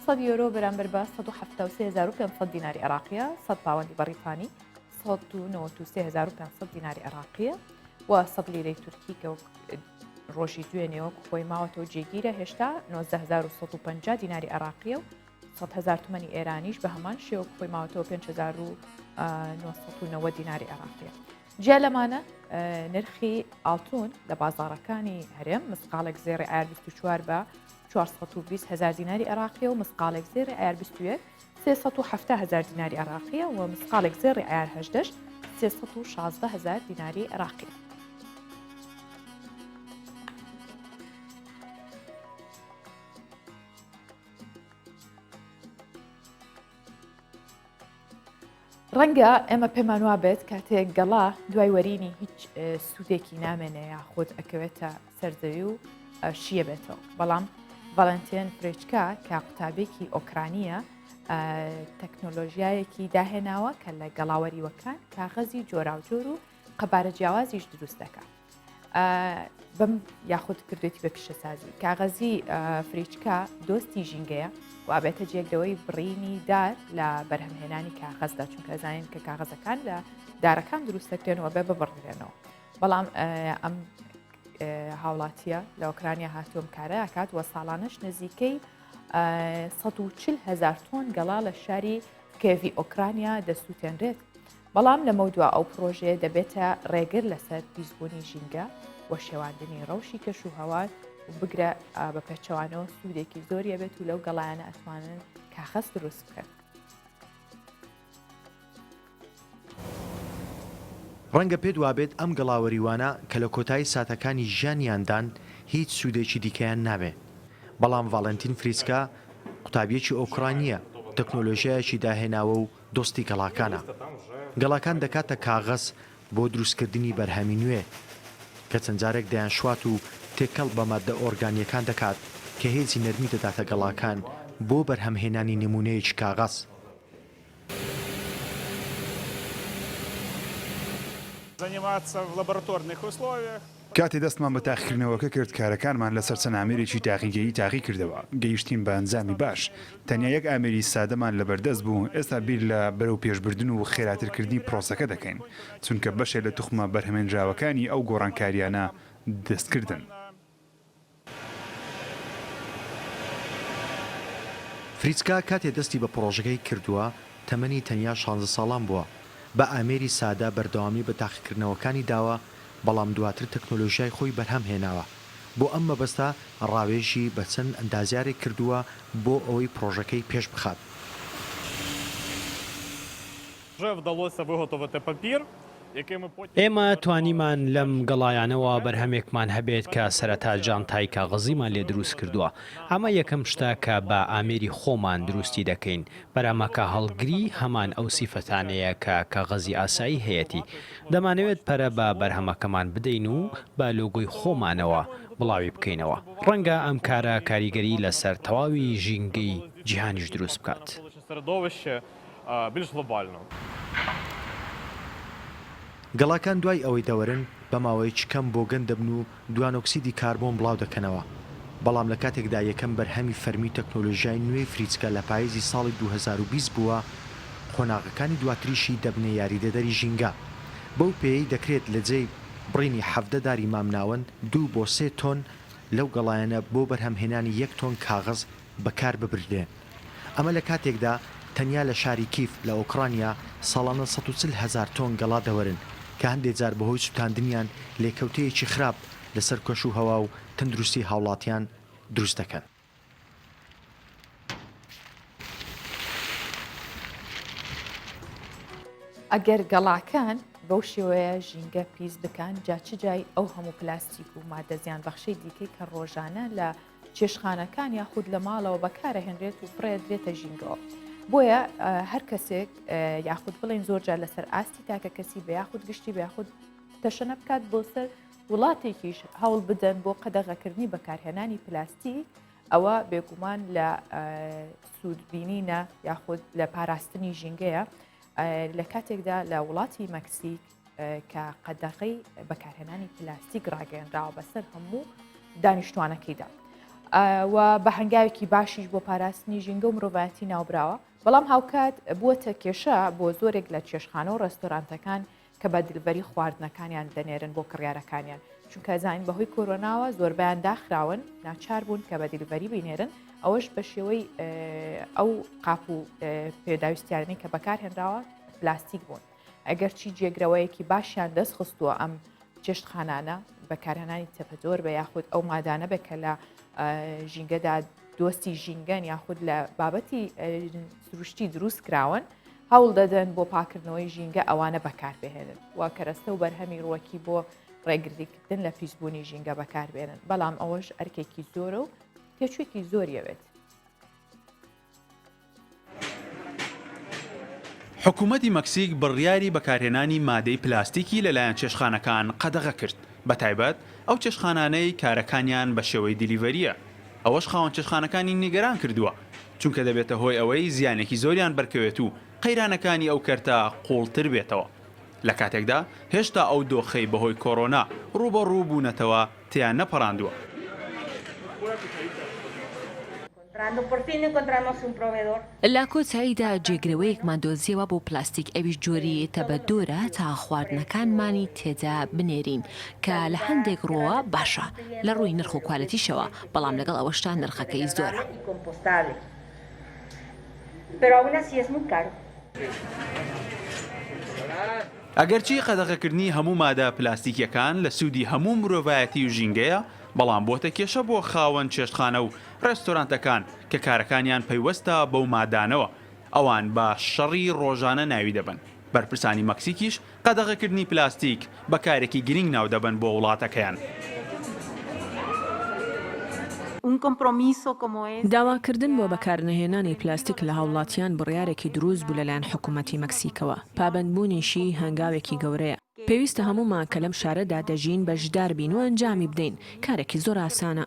100 یۆرۆ بەرامبەر بە 173,500 دیناری عێراقیە، 100 پاوەندی بەریتانی 193,500 دیناری عێراقیە و 100 لیرەی تورکی کە ڕۆژی دوێنێەوە خۆی ماوەتەوە جێگیرە هێشتا 19,150 دیناری عێراقیە و 100,000 تومانی ئێرانیش بە هەمان شێوە خۆی ماوەتەوە 5,990 دیناری عێراقیە. جیا لەمانە نرخی ئاڵتون لە بازاڕەکانی هەرێم مسقالێک زێڕی ئایار 24 بە 420,000 دیناری عێراقیە و مسقالێک زێڕی ئایار 21 370,000 دیناری عێراقیە و مسقالێک زێڕی ئایار 18 316,000 دیناری عێراقیە. ڕەنگە ئێمە پێمان وا بێت کاتێک گەڵا دوای وەرینی هیچ سوودێکی نامێنێ یاخود ئەکەوێتە سەرزەوی و شیە بێتەوە، بەڵام ڤەڵەنتین فرێچکا کە قوتابێکی ئۆکرانیە تەکنۆلۆژیایەکی داهێناوە کە لە گەڵاوەریوەکان کاغەزی جۆراوجۆر و قەبارە جیاوازیش دروست دەکات. بەم یاخود کردوێتی بە پیشەسازی کاغەزی فریچکا دۆستی ژینگەیە و ئابێتە جێگرەوەی بڕینی دار لە بەرهەمهێنانی کاغەزدا، چونکە زانین کە کاغەزەکان لە دارەکان دروست دەکرێنەوە بێ ببڕێنەوە. بەڵام ئەم هاوڵاتیە لە ئۆکرانیا هاتووەم کارە ئاکات وە ساڵانش نزیکەی 140,000 تۆن گەڵا لە شاری کێڤی ئۆکرانیا دەسووتێنرێت. بەڵام لە مەودووە ئەو پرۆژەیە دەبێتە ڕێگر لەسەر پیسبوونی ژینگە و شێواندنی ڕەوشی کەش و هەوا و بگرە بە پێچەوانەوە سوودێکی زۆریە بێت و لەو گەڵایانە ئەتوانن کاغەز دروست بکەن. ڕەنگە پێت وابێت ئەم گەڵاوەریوانە کە لە کۆتایی ساتەکانی ژیانیاندان هیچ سوودێکی دیکەیان نابێ، بەڵام ڤاڵەنتین فریسکا قوتابیەکی ئۆکرانیە تەکنۆلۆژیایەکی داهێناوە و دۆستی گەڵاکانە. گەڵاکان دەکاتە کاغەز بۆ دروستکردنی بەرهەمی نوێ کە چەند جارێک دەیانشوات و تێکەڵ بە ماددە ئۆرگانیەکان دەکات کە هێزی نەرمی دەداتە گەڵاکان بۆ بەرهەمهێنانی نمونەیەکی کاغەز. کاتی دەستمان بە تاقیکردنەوەکە کرد کارەکانمان لەسەر چەند ئامێرێکی تاقیگەیی تاقی کردەوە، گەیشتین بە ئەنجامی باش. تەنیا یەک ئامێری سادەمان لەبەردەست بوو، ئێستا بیر لە بەرەو پێشبردن و خێراترکردنی پرۆسەکە دەکەین، چونکە بەشێ لە توخمە بەرهەمێنراوەکانی ئەو گۆڕانکاریانە دەستکردن. فریچکا کاتێ دەستی بە پرۆژەکەی کردووە تەمەنی تەنیا 16 ساڵان بووە. بە ئامێری سادا بەردەوامی بە تاقیکردنەوەکانی داوە، بەڵام دواتر تەکنۆلۆژیای خۆی بەرهەم هێناوە. بۆ ئەم مەبەستە ڕاوێژی بە چەند ئەندازیارێک کردووە بۆ ئەوەی پرۆژەکەی پێش بخات. ئێمە توانیمان لەم گەڵایانەوە بەرهەمێکمان هەبێت کە سەرەتا جانتای کاغەزیمان لێ دروست کردووە. ئەمە یەکەم شتە کە بە ئامێری خۆمان دروستی دەکەین. بەرامەکە هەڵگری هەمان ئەو سیفەتانەیە کە کاغەزی ئاسایی هەیەی. دەمانەوێت پەرە بە بەرهەمەکەمان بدەین و بە لۆگۆی خۆمانەوە بڵاوی بکەینەوە. ڕەنگە ئەم کارە کاریگەری لەسەر تەواوی ژینگەی جیهانیش دروست بکات. گەڵاکان دوای ئەوەی دەوەرن بە ماوەی چکەم بۆ گەن دەبن و دوانۆکسیدی کاربۆن بڵاو دەکەنەوە. بەڵام لە کاتێکدا یەکەم بەرهەمی فەرمی تەکنۆلۆژیای نوێی فریچکە لە پاییزی ساڵی 2020 بووە، خۆناغەکانی دواتریشی دەبنە یاریدەدەری ژینگە. بەو پێی دەکرێت لە جێی بڕینی 17 داری مامناون 2 بۆ 3 تۆن لەو گەڵایەنە بۆ بەرهەمهێنانی 1 تۆن کاغەز بەکار ببردێ. ئەمە لە کاتێکدا تەنیا لە شاری کیف لە ئۆکرانیا ساڵانە 140,000 تۆن گەڵا دەوەرن کە هەندێک جار بەهۆی سوتاندنیان لێکەوتەیەکی خراپ لەسەر کەش و هەوا و تەندروستی هاوڵاتیان دروست دەکەن. ئەگەر گەڵاکان بەو شێوەیە ژینگە پیس بکەن جا چ جای ئەو هەموو پلاستیک و مادە زیان بەخشەی دیکەی کە ڕۆژانە لە چێشخانەکان یاخود لە ماڵەوە بەکارەهێنرێت و فڕێدرێتە ژینگەوە. بۆیە هەر کەسێک یاخود بڵێن زۆرجار لەسەر ئاستی تاکە کەسی بە یاخود گشتی بە یاخود تەشەنە بکات بۆ سەر وڵاتێکیش هەوڵ بدەن بۆ قەدەغەکردنی بەکارهێنانی پلاستیک، ئەوە بێگومان لە سوودبینینە یاخود لە پاراستنی ژینگەیە. لە کاتێکدا لە وڵاتی مەکسیک کە قەدەغەی بەکارهێنانی پلاستیک ڕاگەیەنراوە بەسەر هەموو دانیشتوانەکەیدا و بە هەنگاوێکی باشیش بۆ پاراستنی ژینگە و مرۆڤایەتی ناوبراوە. بەڵام هاوکات بووەتە کێشە بۆ زۆرێک لە چێشخانە و ڕێستۆرانتەکان کە بە دلڤەری خواردنەکانیان دەنێرن بۆ کڕیارەکانیان، چونکە زانین بەهۆی کۆرۆناوە زۆربیان داخراون ناچار بوون کە بە دلڤەری بینێرن، ئەوەش بە شێوەی ئەو قاپ و پێداویستیانەی کە بەکارهێنراوە پلاستیک بوون. ئەگەر چی جێگرەوەیەکی باشیان دەست خستووە ئەم چێشتخانانە بەکارهێنانی تەپەزۆر بە یاخود ئەو مادانە بکە لە ژینگەدا دۆستی ژینگەن یاخود لە بابەتی سروشتی دروست کراون، هەوڵ دەدەن بۆ پاکردنەوەی ژینگە ئەوانە بەکاربهێنن و کەرەستە و بەرهەمی ڕووەکی بۆ ڕێگریکردن لە پیسبوونی ژینگە بەکاربێنن. بەڵام ئەوەش ئەرکێکی زۆرە و تێچوویەکی زۆریەوێت. حکوومەتی مەکسیک بڕیاری بەکارهێنانی مادەی پلاستیکی لەلایەن چێشخانەکان قەدەغە کرد، بە تایبەت ئەو چێشخانانەی کارەکانیان بە شێوەی دیلیڤەریە. ئەوەش خاوەن چێشخانەکانی نیگەران کردووە، چونکە دەبێتە هۆی ئەوەی زیانێکی زۆریان بەرکەوێت و قەیرانەکانی ئەو کەرتە قوڵتر بێتەوە. لە کاتێکدا هێشتا ئەو دۆخەی بەهۆی کۆڕۆنا ڕوبەڕوو بوونەتەوە تیان نەپەڕاندووە. لە کۆتاییدا جێگرەوەیەکمان دۆزیەوە بۆ پلاستیک، ئەویش جۆری تەبەدۆرە تا خواردنەکانمانی تێدا بنێرین کە لە هەندێک ڕۆوە باشە لە ڕووی نرخ و کوالەتیشەوە، بەڵام لەگەڵ ئەوەشتا نرخەکەی زۆرە. ئەگەرچی قەدەغەکردنی هەموو مادە پلاستیکیەکان لە سوودی هەموو مرۆڤایەتی و ژینگەیە، بەڵام بۆتە کێشە بۆ خاوەن چێشتخانە و ڕێستۆرانتەکان کە کارەکانیان پەیوەستە بەو مادانەوە، ئەوان بە شەڕی ڕۆژانە ناوی دەبن. بەرپرسانی مەکسیکیش قەدەغەکردنی پلاستیک بەکارێکی گرنگ ناو دەبن بۆ وڵاتەکەیان. داواکردن بۆ بەکارنەهێنانی پلاستیک لە هاوڵاتیان بڕیارێکی دروست بوو لەلایەن حکوومەتی مەکسیکەوە. پابەندبوونیشی هەنگاوێکی گەورەیە. پێویستە هەمومان کە لەم شارەدا دەژین بەشدار بین و ئەنجامی بدەین. کارێکی زۆر ئاسانە.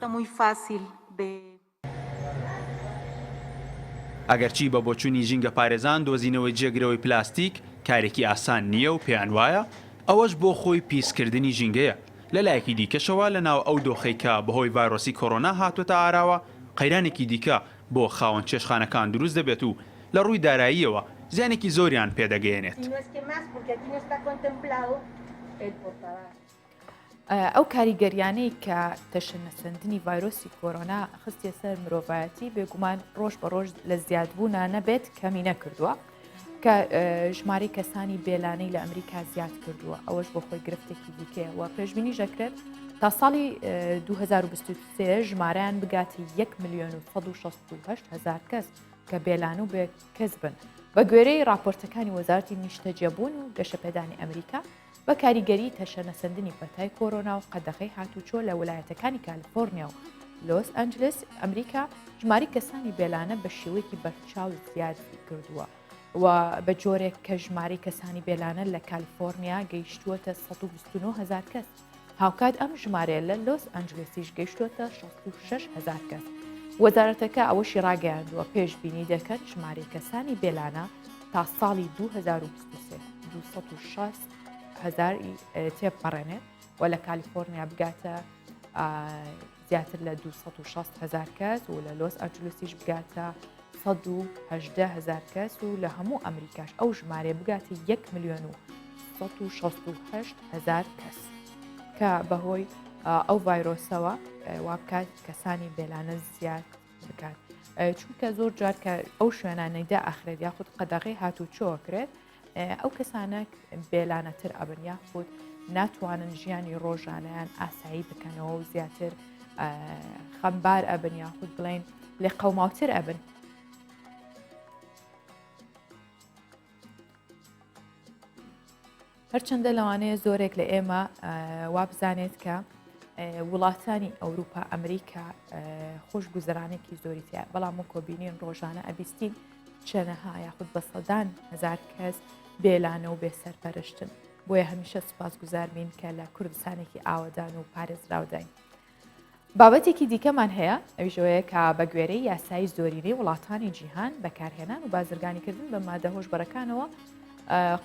ئەگەرچی بە بۆچوونی ژینگە پارێزان دۆزینەوەی جێگرەوەی پلاستیک کارێکی ئاسان نییە و پێیان وایە، ئەوەش بۆ خۆی پیسکردنی ژینگەیە. لەلایەکی دیکەشەوە لەناو ئەو دۆخەیکە بەهۆی ڤایرۆسی کۆڕۆنا هاتوۆتە ئاراوە، قەیرانێکی دیکە بۆ خاوەن چێشخانەکان دروست دەبێت و لە ڕووی داراییەوە زیانێکی زۆریان پێدەگەیەنێت. ئەو کاریگەریانەی کە تەشەنەسەندنی ڤایرۆسی کۆڕۆنا خستێ سەر مرۆڤایەتی بێگومان ڕۆژ بە ڕۆژ لە زیادبوونا نەبێت کەمی نەکردووە کە ژمارەی کەسانی بێلانەی لە ئەمریکا زیاد کردووە. ئەوەش بۆ خۆی گرفتێکی دیکەیە و پێشبینی ژەکرێت تا ساڵی 2023 ژمارەیان بگاتی 1,168,000 کەس کە بێلان و بێ کەس بن. بە گوێرەی راپۆرتەکانی وەزارەتی نیشتەجێبوون و گەشەپێدانی ئەمریکا بە کاریگەری تەشەنەسەندنی پەتای کۆرۆنا و قەدەغەی هاتوچۆ لە ویلایەتەکانی کالیفۆرنیا و لۆس ئەنجلس ئەمریکا ژماری کەسانی بێلانە بە شێوەیەکی بەرچاو زیاد کردووە و بە جۆرێک کە ژماری کەسانی بێلانە لە کالیفۆرنیا گەیشتووەتە 129,000 کەس. هاوکات ئەم ژمارە لە لۆس ئەنجلسیش گەیشتووەتە 66,000 کەس. وەزارەتەکە ئەوەشی ڕاگەیاندووە پێشبینی دەکەن ژمارەی کەسانی بێلانە تا ساڵی 2023 260,000 تێپەڕێنێت و لە کالیفۆرنیا بگاتە زیاتر لە 260,000 کەس و لە لۆس ئەنجلسیش بگاتە 118,000 کەس و لە هەموو ئەمریکاش ئەو ژمارە بگاتە 1,168,000 کەس کە بەهۆی ئەو ڤایرۆسەوە وا بکات کەسانی بێلانە زیاد بکات. چونکە زۆر جار کە ئەو شوێنانەیدا ئاخرێت یاخود قەدەغی هاتوچۆکرێت ئەو کەسانە بێلانەتر ئەبن یاخود ناتوانن ژیانی ڕۆژانەیان ئاسایی بکەنەوە و زیاتر خەمبار ئەبن یاخود بڵێن لێ قەوماوتر ئەبن. هەرچەندە لەوانەیە زۆرێک لە ئێمە وا بزانێت کە وڵاتانی ئەوروپا ئەمریکا خۆش گوزەرانێکی زۆری تایە بەڵام و کۆبینین ڕۆژانە ئەبیستین چەنەها یاخود بە سەدان هزار کەس بێلانە و بێسەرپەرشتن بۆیە هەمیشە سپاس گوزار بین کە لە کوردستانێکی ئاوەدان و پارێزراوداین. بابەتێکی دیکەمان هەیە ئەویشەوەیە کە بە گوێرەی یاسایی زۆرینەی وڵاتانی جیهان بەکارهێنان و بازرگانیکردن بە مادە هۆشبەرەکانەوە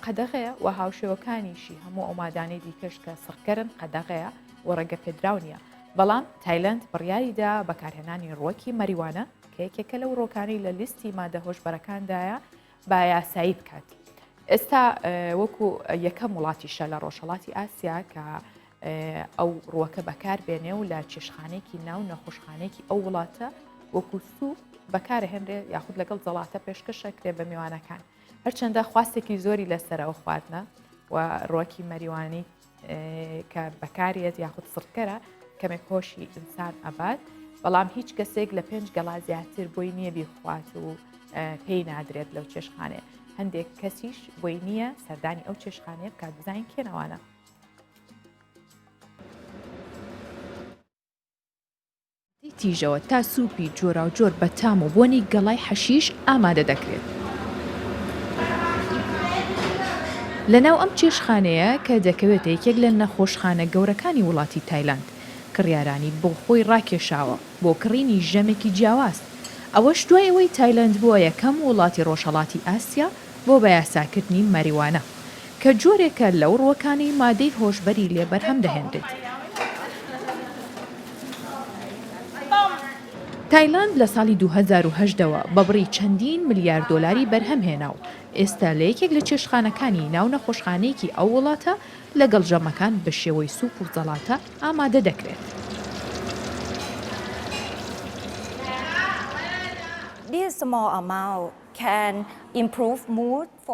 قەدەغەیە و هاوشێوەکانیشی هەموو ئەومادانەی دیکەش کە سڕکەرن قەدەغەیە و ڕێگە پێدراونیە. بەڵام تایلەند بڕیاریدا بەکارهێنانی ڕۆکی مەریوانە کە یەکێکە لەو ڕۆکانەی لە لیستی مادە هۆشبەرەکاندایە با یاسایی بکات. ئێستا وەکو یەکەم وڵاتیشە لە ڕۆژهەڵاتی ئاسیا کە ئەو ڕووەکە بەکار بێنێ و لە چێشخانێکی ناو نەخۆشخانێکی ئەو وڵاتە وەکو سوپ بەکارهێنرێ یاخود لەگەڵ جەڵاتە پێشکەشەکرێ بە میوانەکان. هەرچەندە خواستێکی زۆری لەسەرەوە خواردنە و ڕۆکی مەریوانی کە بەکارێت یاخود سڕکەرە کەمێک هۆشی ئینسان ئەبات بەڵام هیچ کەسێک لە 5 گەڵا زیاتر بۆی نییە بیخوات و پێی نادرێت لەو چێشخانێ. هەندێک کەسیش بۆی نییە سەردانی ئەو چێشخانێ بکات بزانین کێنەوانە. تیژەوە تا سوپی جۆرا و جۆر بە تام و بۆنی گەڵای حەشیش ئامادە دەکرێت. لەناو ئەم چێشخانەیە کە دەکەوێتە یەکێک لە نەخۆشخانە گەورەکانی وڵاتی تایلاند کڕیارانی بۆ خۆی ڕاکێشاوە بۆ کڕینی ژەمێکی جیاواز. ئەوەش دوای ئەوەی تایلەند بووە یەکەم وڵاتی ڕۆژهەڵاتی ئاسیا بۆ بە یاساکردنی مەریوانە کە جۆرێکە لەو ڕووەکانی مادەی هۆشبەری لێ بەرهەم دەهێنرێت. تایلاند لە ساڵی 2010ەوە بە بڕی چەندین ملیار دۆلاری بەرهەم هێنا و ئێستا لە یەکێک لە چێشخانەکانی ناو نەخۆشخانەیەکی ئەو وڵاتە لەگەڵ ژەمەکان بە شێوەی سوپ و جەڵاتە ئامادە دەکرێت.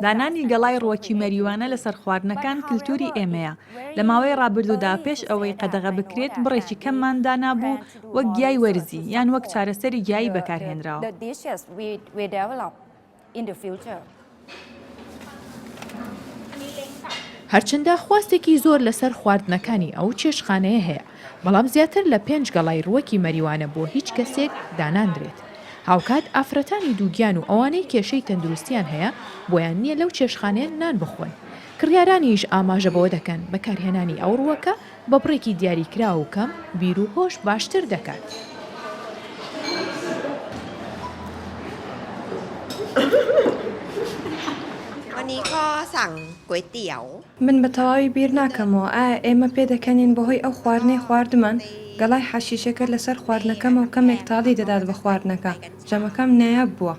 دانانی گەڵای ڕۆکی مەریوانە لەسەر خواردنەکان کللتوری ئێمەیە. لە ماوەی ڕابردوودا پێش ئەوەی قەدەغە بکرێت بڕێکی کەممان دانابوو وەک گیای وەرزی یان وەک چارەسەری گیایی بەکارهێنراوە. هەرچەندە خواستێکی زۆر لەسەر خواردنەکانی ئەو چێشخانەیە هەیە بەڵام زیاتر لە 5 گەڵای ڕووەکی مەریوانە بۆ هیچ کەسێک داناندرێت. هاوکات ئافرەتانی دووگیان و ئەوانەی کێشەی تەندروستیان هەیە بۆیان نییە لەو چێشخانەیە نان بخۆن. کڕیارانیش ئاماژە بەوە دەکەن بەکارهێنانی ئەو ڕووەکە بە بڕێکی دیاریکرا و کەم بیر و هۆش باشتر دەکات. من بە تەواوی بیر ناکەمەوە ئایا ئێمە پێ دەکەنین بەهۆی ئەو خواردنەی خواردمان گەڵای حەشیشەکە لەسەر خواردنەکەمە و کەمێک تاڵی دەدات بە خواردنەکە جەمەکەم نایاب بووە.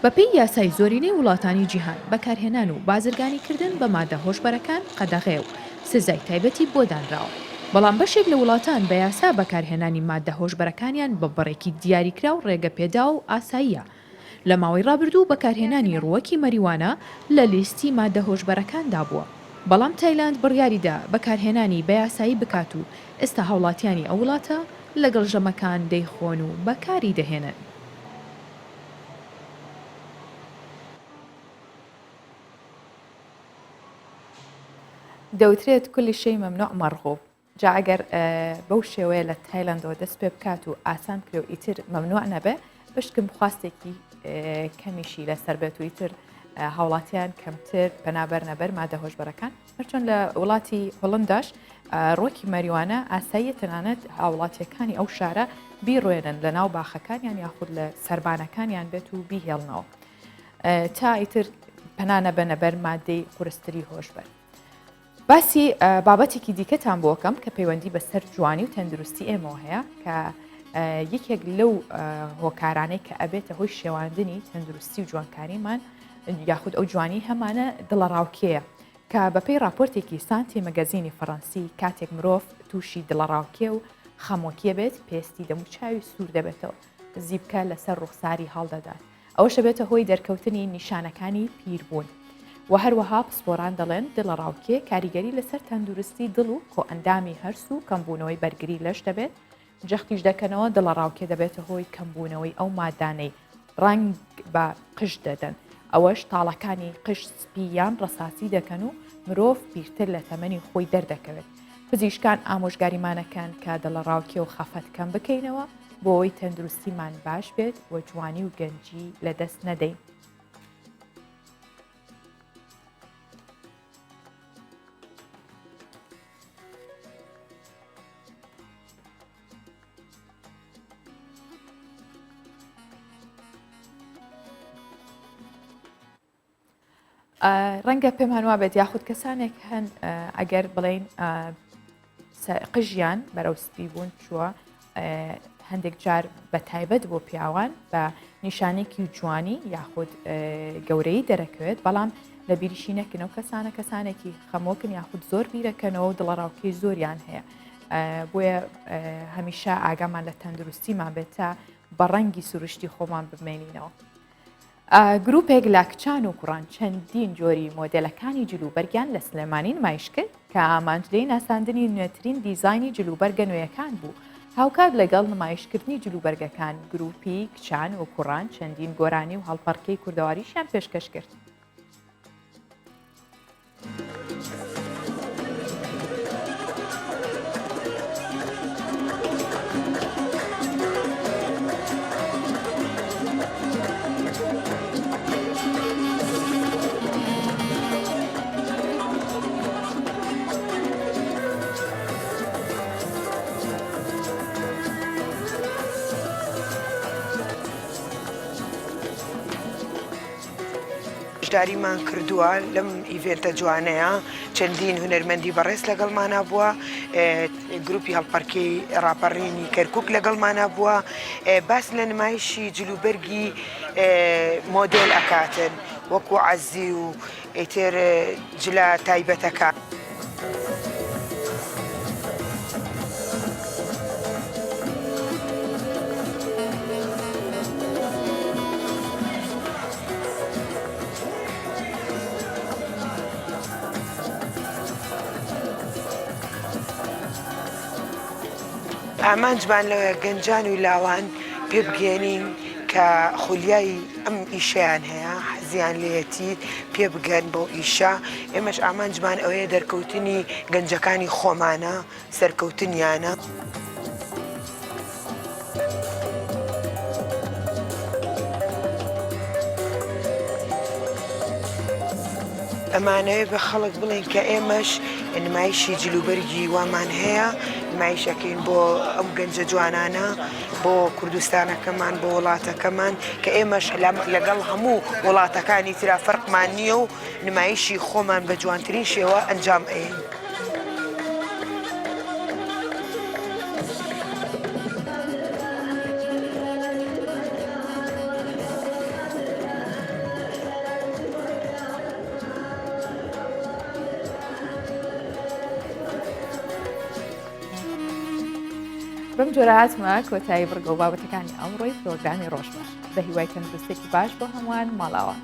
بەپێی یاسای زۆرینەی وڵاتانی جیهان بەکارهێنان و بازرگانیکردن بە مادە هۆشبەرەکان قەدەغێ و سزای تایبەتی بۆ دانراوە. بەڵام بەشێک لە وڵاتان بە یاسا بەکارهێنانی مادە هۆشبەرەکانیان بە بڕێکی دیاریکرا و ڕێگە پێدا و ئاساییە. لە ماوەی ڕابردوو بەکارهێنانی ڕووەکی مەریوانە لە لیستی مادە هۆشبەرەکاندا بووە. بەڵام تایلاند بڕیاریدا بەکارهێنانی بە یاسایی بکات و ئێستا هاوڵاتیانی ئەو وڵاتە لەگەڵ ژەمەکان دەیخۆن و بەکاری دەهێنن. دەوترێت کولی شەی مەمنوع مەرغوب جا ئەگەر بەو شێوەیە لە تایلندەوە دەست پێ بکات و ئاسان کرێ و ئیتر مەمنوع نەبێ بشکم خواستێکی کەمیشی لەسەر بێت و ئیتر هاوڵاتیان کەمتر بەنابەر نەبەر مادە هۆشبەرەکان چۆن لە وڵاتی هۆڵنداش ڕۆکی مەریوانە ئاسایی تەنانەت هاوڵاتیەکانی ئەو شارە بیڕوێنن لە ناو باخەکانیان یاخود لە سەربانەکانیان بێت و بیهێڵنەوە تا ئیتر پەنانە بەنەبەر مادەی قورستری هۆشبەر. باسی بابەتێکی دیکەتان بۆکەم کە پەیوەندی بەسەر جوانی و تەندروستی ئێمەوە هەیە کە یەکێک لەو هۆکارانەی کە ئەبێتە هۆی شێواندنی تەندروستی و جوانکاریمان یاخود ئەو جوانی هەمانە دڵە ڕاوکەیە کە بەپەی راپۆرتێکی سانتی مەگەزینی فەڕەنسی کاتێک مرۆڤ تووشی دڵە ڕاوکێ و خەمۆکیە بێت پێستی دەموچاوی سوور دەبێتەوە زیبکە لەسەر ڕوخساری هەڵدەدات ئەوەشە بێتە هۆی دەرکەوتنی نیشانەکانی پیربوون و هەروەها پسپۆران دەڵێن دڵە ڕاوکێ کاریگەری لەسەر تەندروستی دڵ و کۆ ئەندامی هەرس و کەمبوونەوەی بەرگری لەش دەبێت جەختیش دەکەنەوە دڵە ڕاوکێ دەبێتە هۆی کەمبوونەوەی ئەو مادانەی ڕنگ بە قش دەدەن ئەوەش تاڵەکانی قش سپیان ڕەساسی دەکەن و مرۆڤ پیرتر لە تەمەنی خۆی دەردەکەوێت پزیشکان ئامۆژگاریمانەکەن کە دڵە ڕاوکێ و خەفەت کەم بکەینەوە بۆ ئەوەی تەندروستیمان باش بێت و جوانی و گەنجی لەدەست نەدەین. ڕەنگە پێم هەنوا بێت یاخود کەسانێک هەن ئەگەر بڵین قژیان بەرەو سپی بوون چووە هەندێک جار بە تایبەت بۆ پیاوان بە نیشانێکی جوانی یاخود گەورەی دەرەکەوێت بەڵام لە بیریشی نەکەنەوە کەسانێکی خەمۆکن یاخود زۆر بیرەکەنەوە و دڵەڕاوکەی زۆریان هەیە بۆیە هەمیشە ئاگامان لە تەندروستیمان بێت تا بە ڕەنگی سروشتی خۆمان بمێنینەوە. گروپێک لە کچان و کوڕان چەندین جۆری مۆدلەکانی جلوبەرگیان لە سلێمانی نمایش کرد کە ئامانجدەی ناساندنی نوێترین دیزایانی جلوبەرگە نوێیەکان بوو هاوکات لەگەڵ نمایشکردنی جلوبەرگەکان گروپی کچان و کوڕان چەندین گۆرانی و هەڵپەڕکەی کوردەواریشیان پێشکەش کرد. داریمان کردووە لەم ئیڤێنتە جوانەیە چەندین هونەرمەندی بەڕێز لەگەڵمانە بووە گروپی هەڵپەرکەی ڕاپەڕینی کەرکک لەگەڵمانە بووە باس لە نمایشی جلوبەرگی مۆدل ئەکاتن وەکو عەزی و ئیتر جلە تایبەتەکە. ئامانجمان لە گەنجان و لاوان پێ بگەێنین کە خولیای ئەم ئیشیان هەیە حەزیان لێتی پێ بگەن بۆ ئیشە ئێمەش ئامانجمان ئەوەیە دەرکەوتنی گەنجەکانی خۆمانە سەرکەوتنیانە. ئەمانەوێ بە خەڵک بڵێن کە ئێمەش نمایشی جلوبەرگی وامان هەیە نمایشەکەین بۆ ئەم گەنجە جوانانە بۆ کوردستانەکەمان بۆ وڵاتەکەمان کە ئێمەش لەگەڵ هەموو وڵاتەکانی ترا فەرقمان نییە و نمایشی خۆمان بە جوانترین شێوە ئەنجام ئەین. بەم جۆرە هاتمە کۆتایی بڕگە و بابەتەکانی ئەمڕۆی پرۆگرامی ڕۆژبەر بە هیوای تەندروستێکی باش بۆ هەمووان ماڵاوە.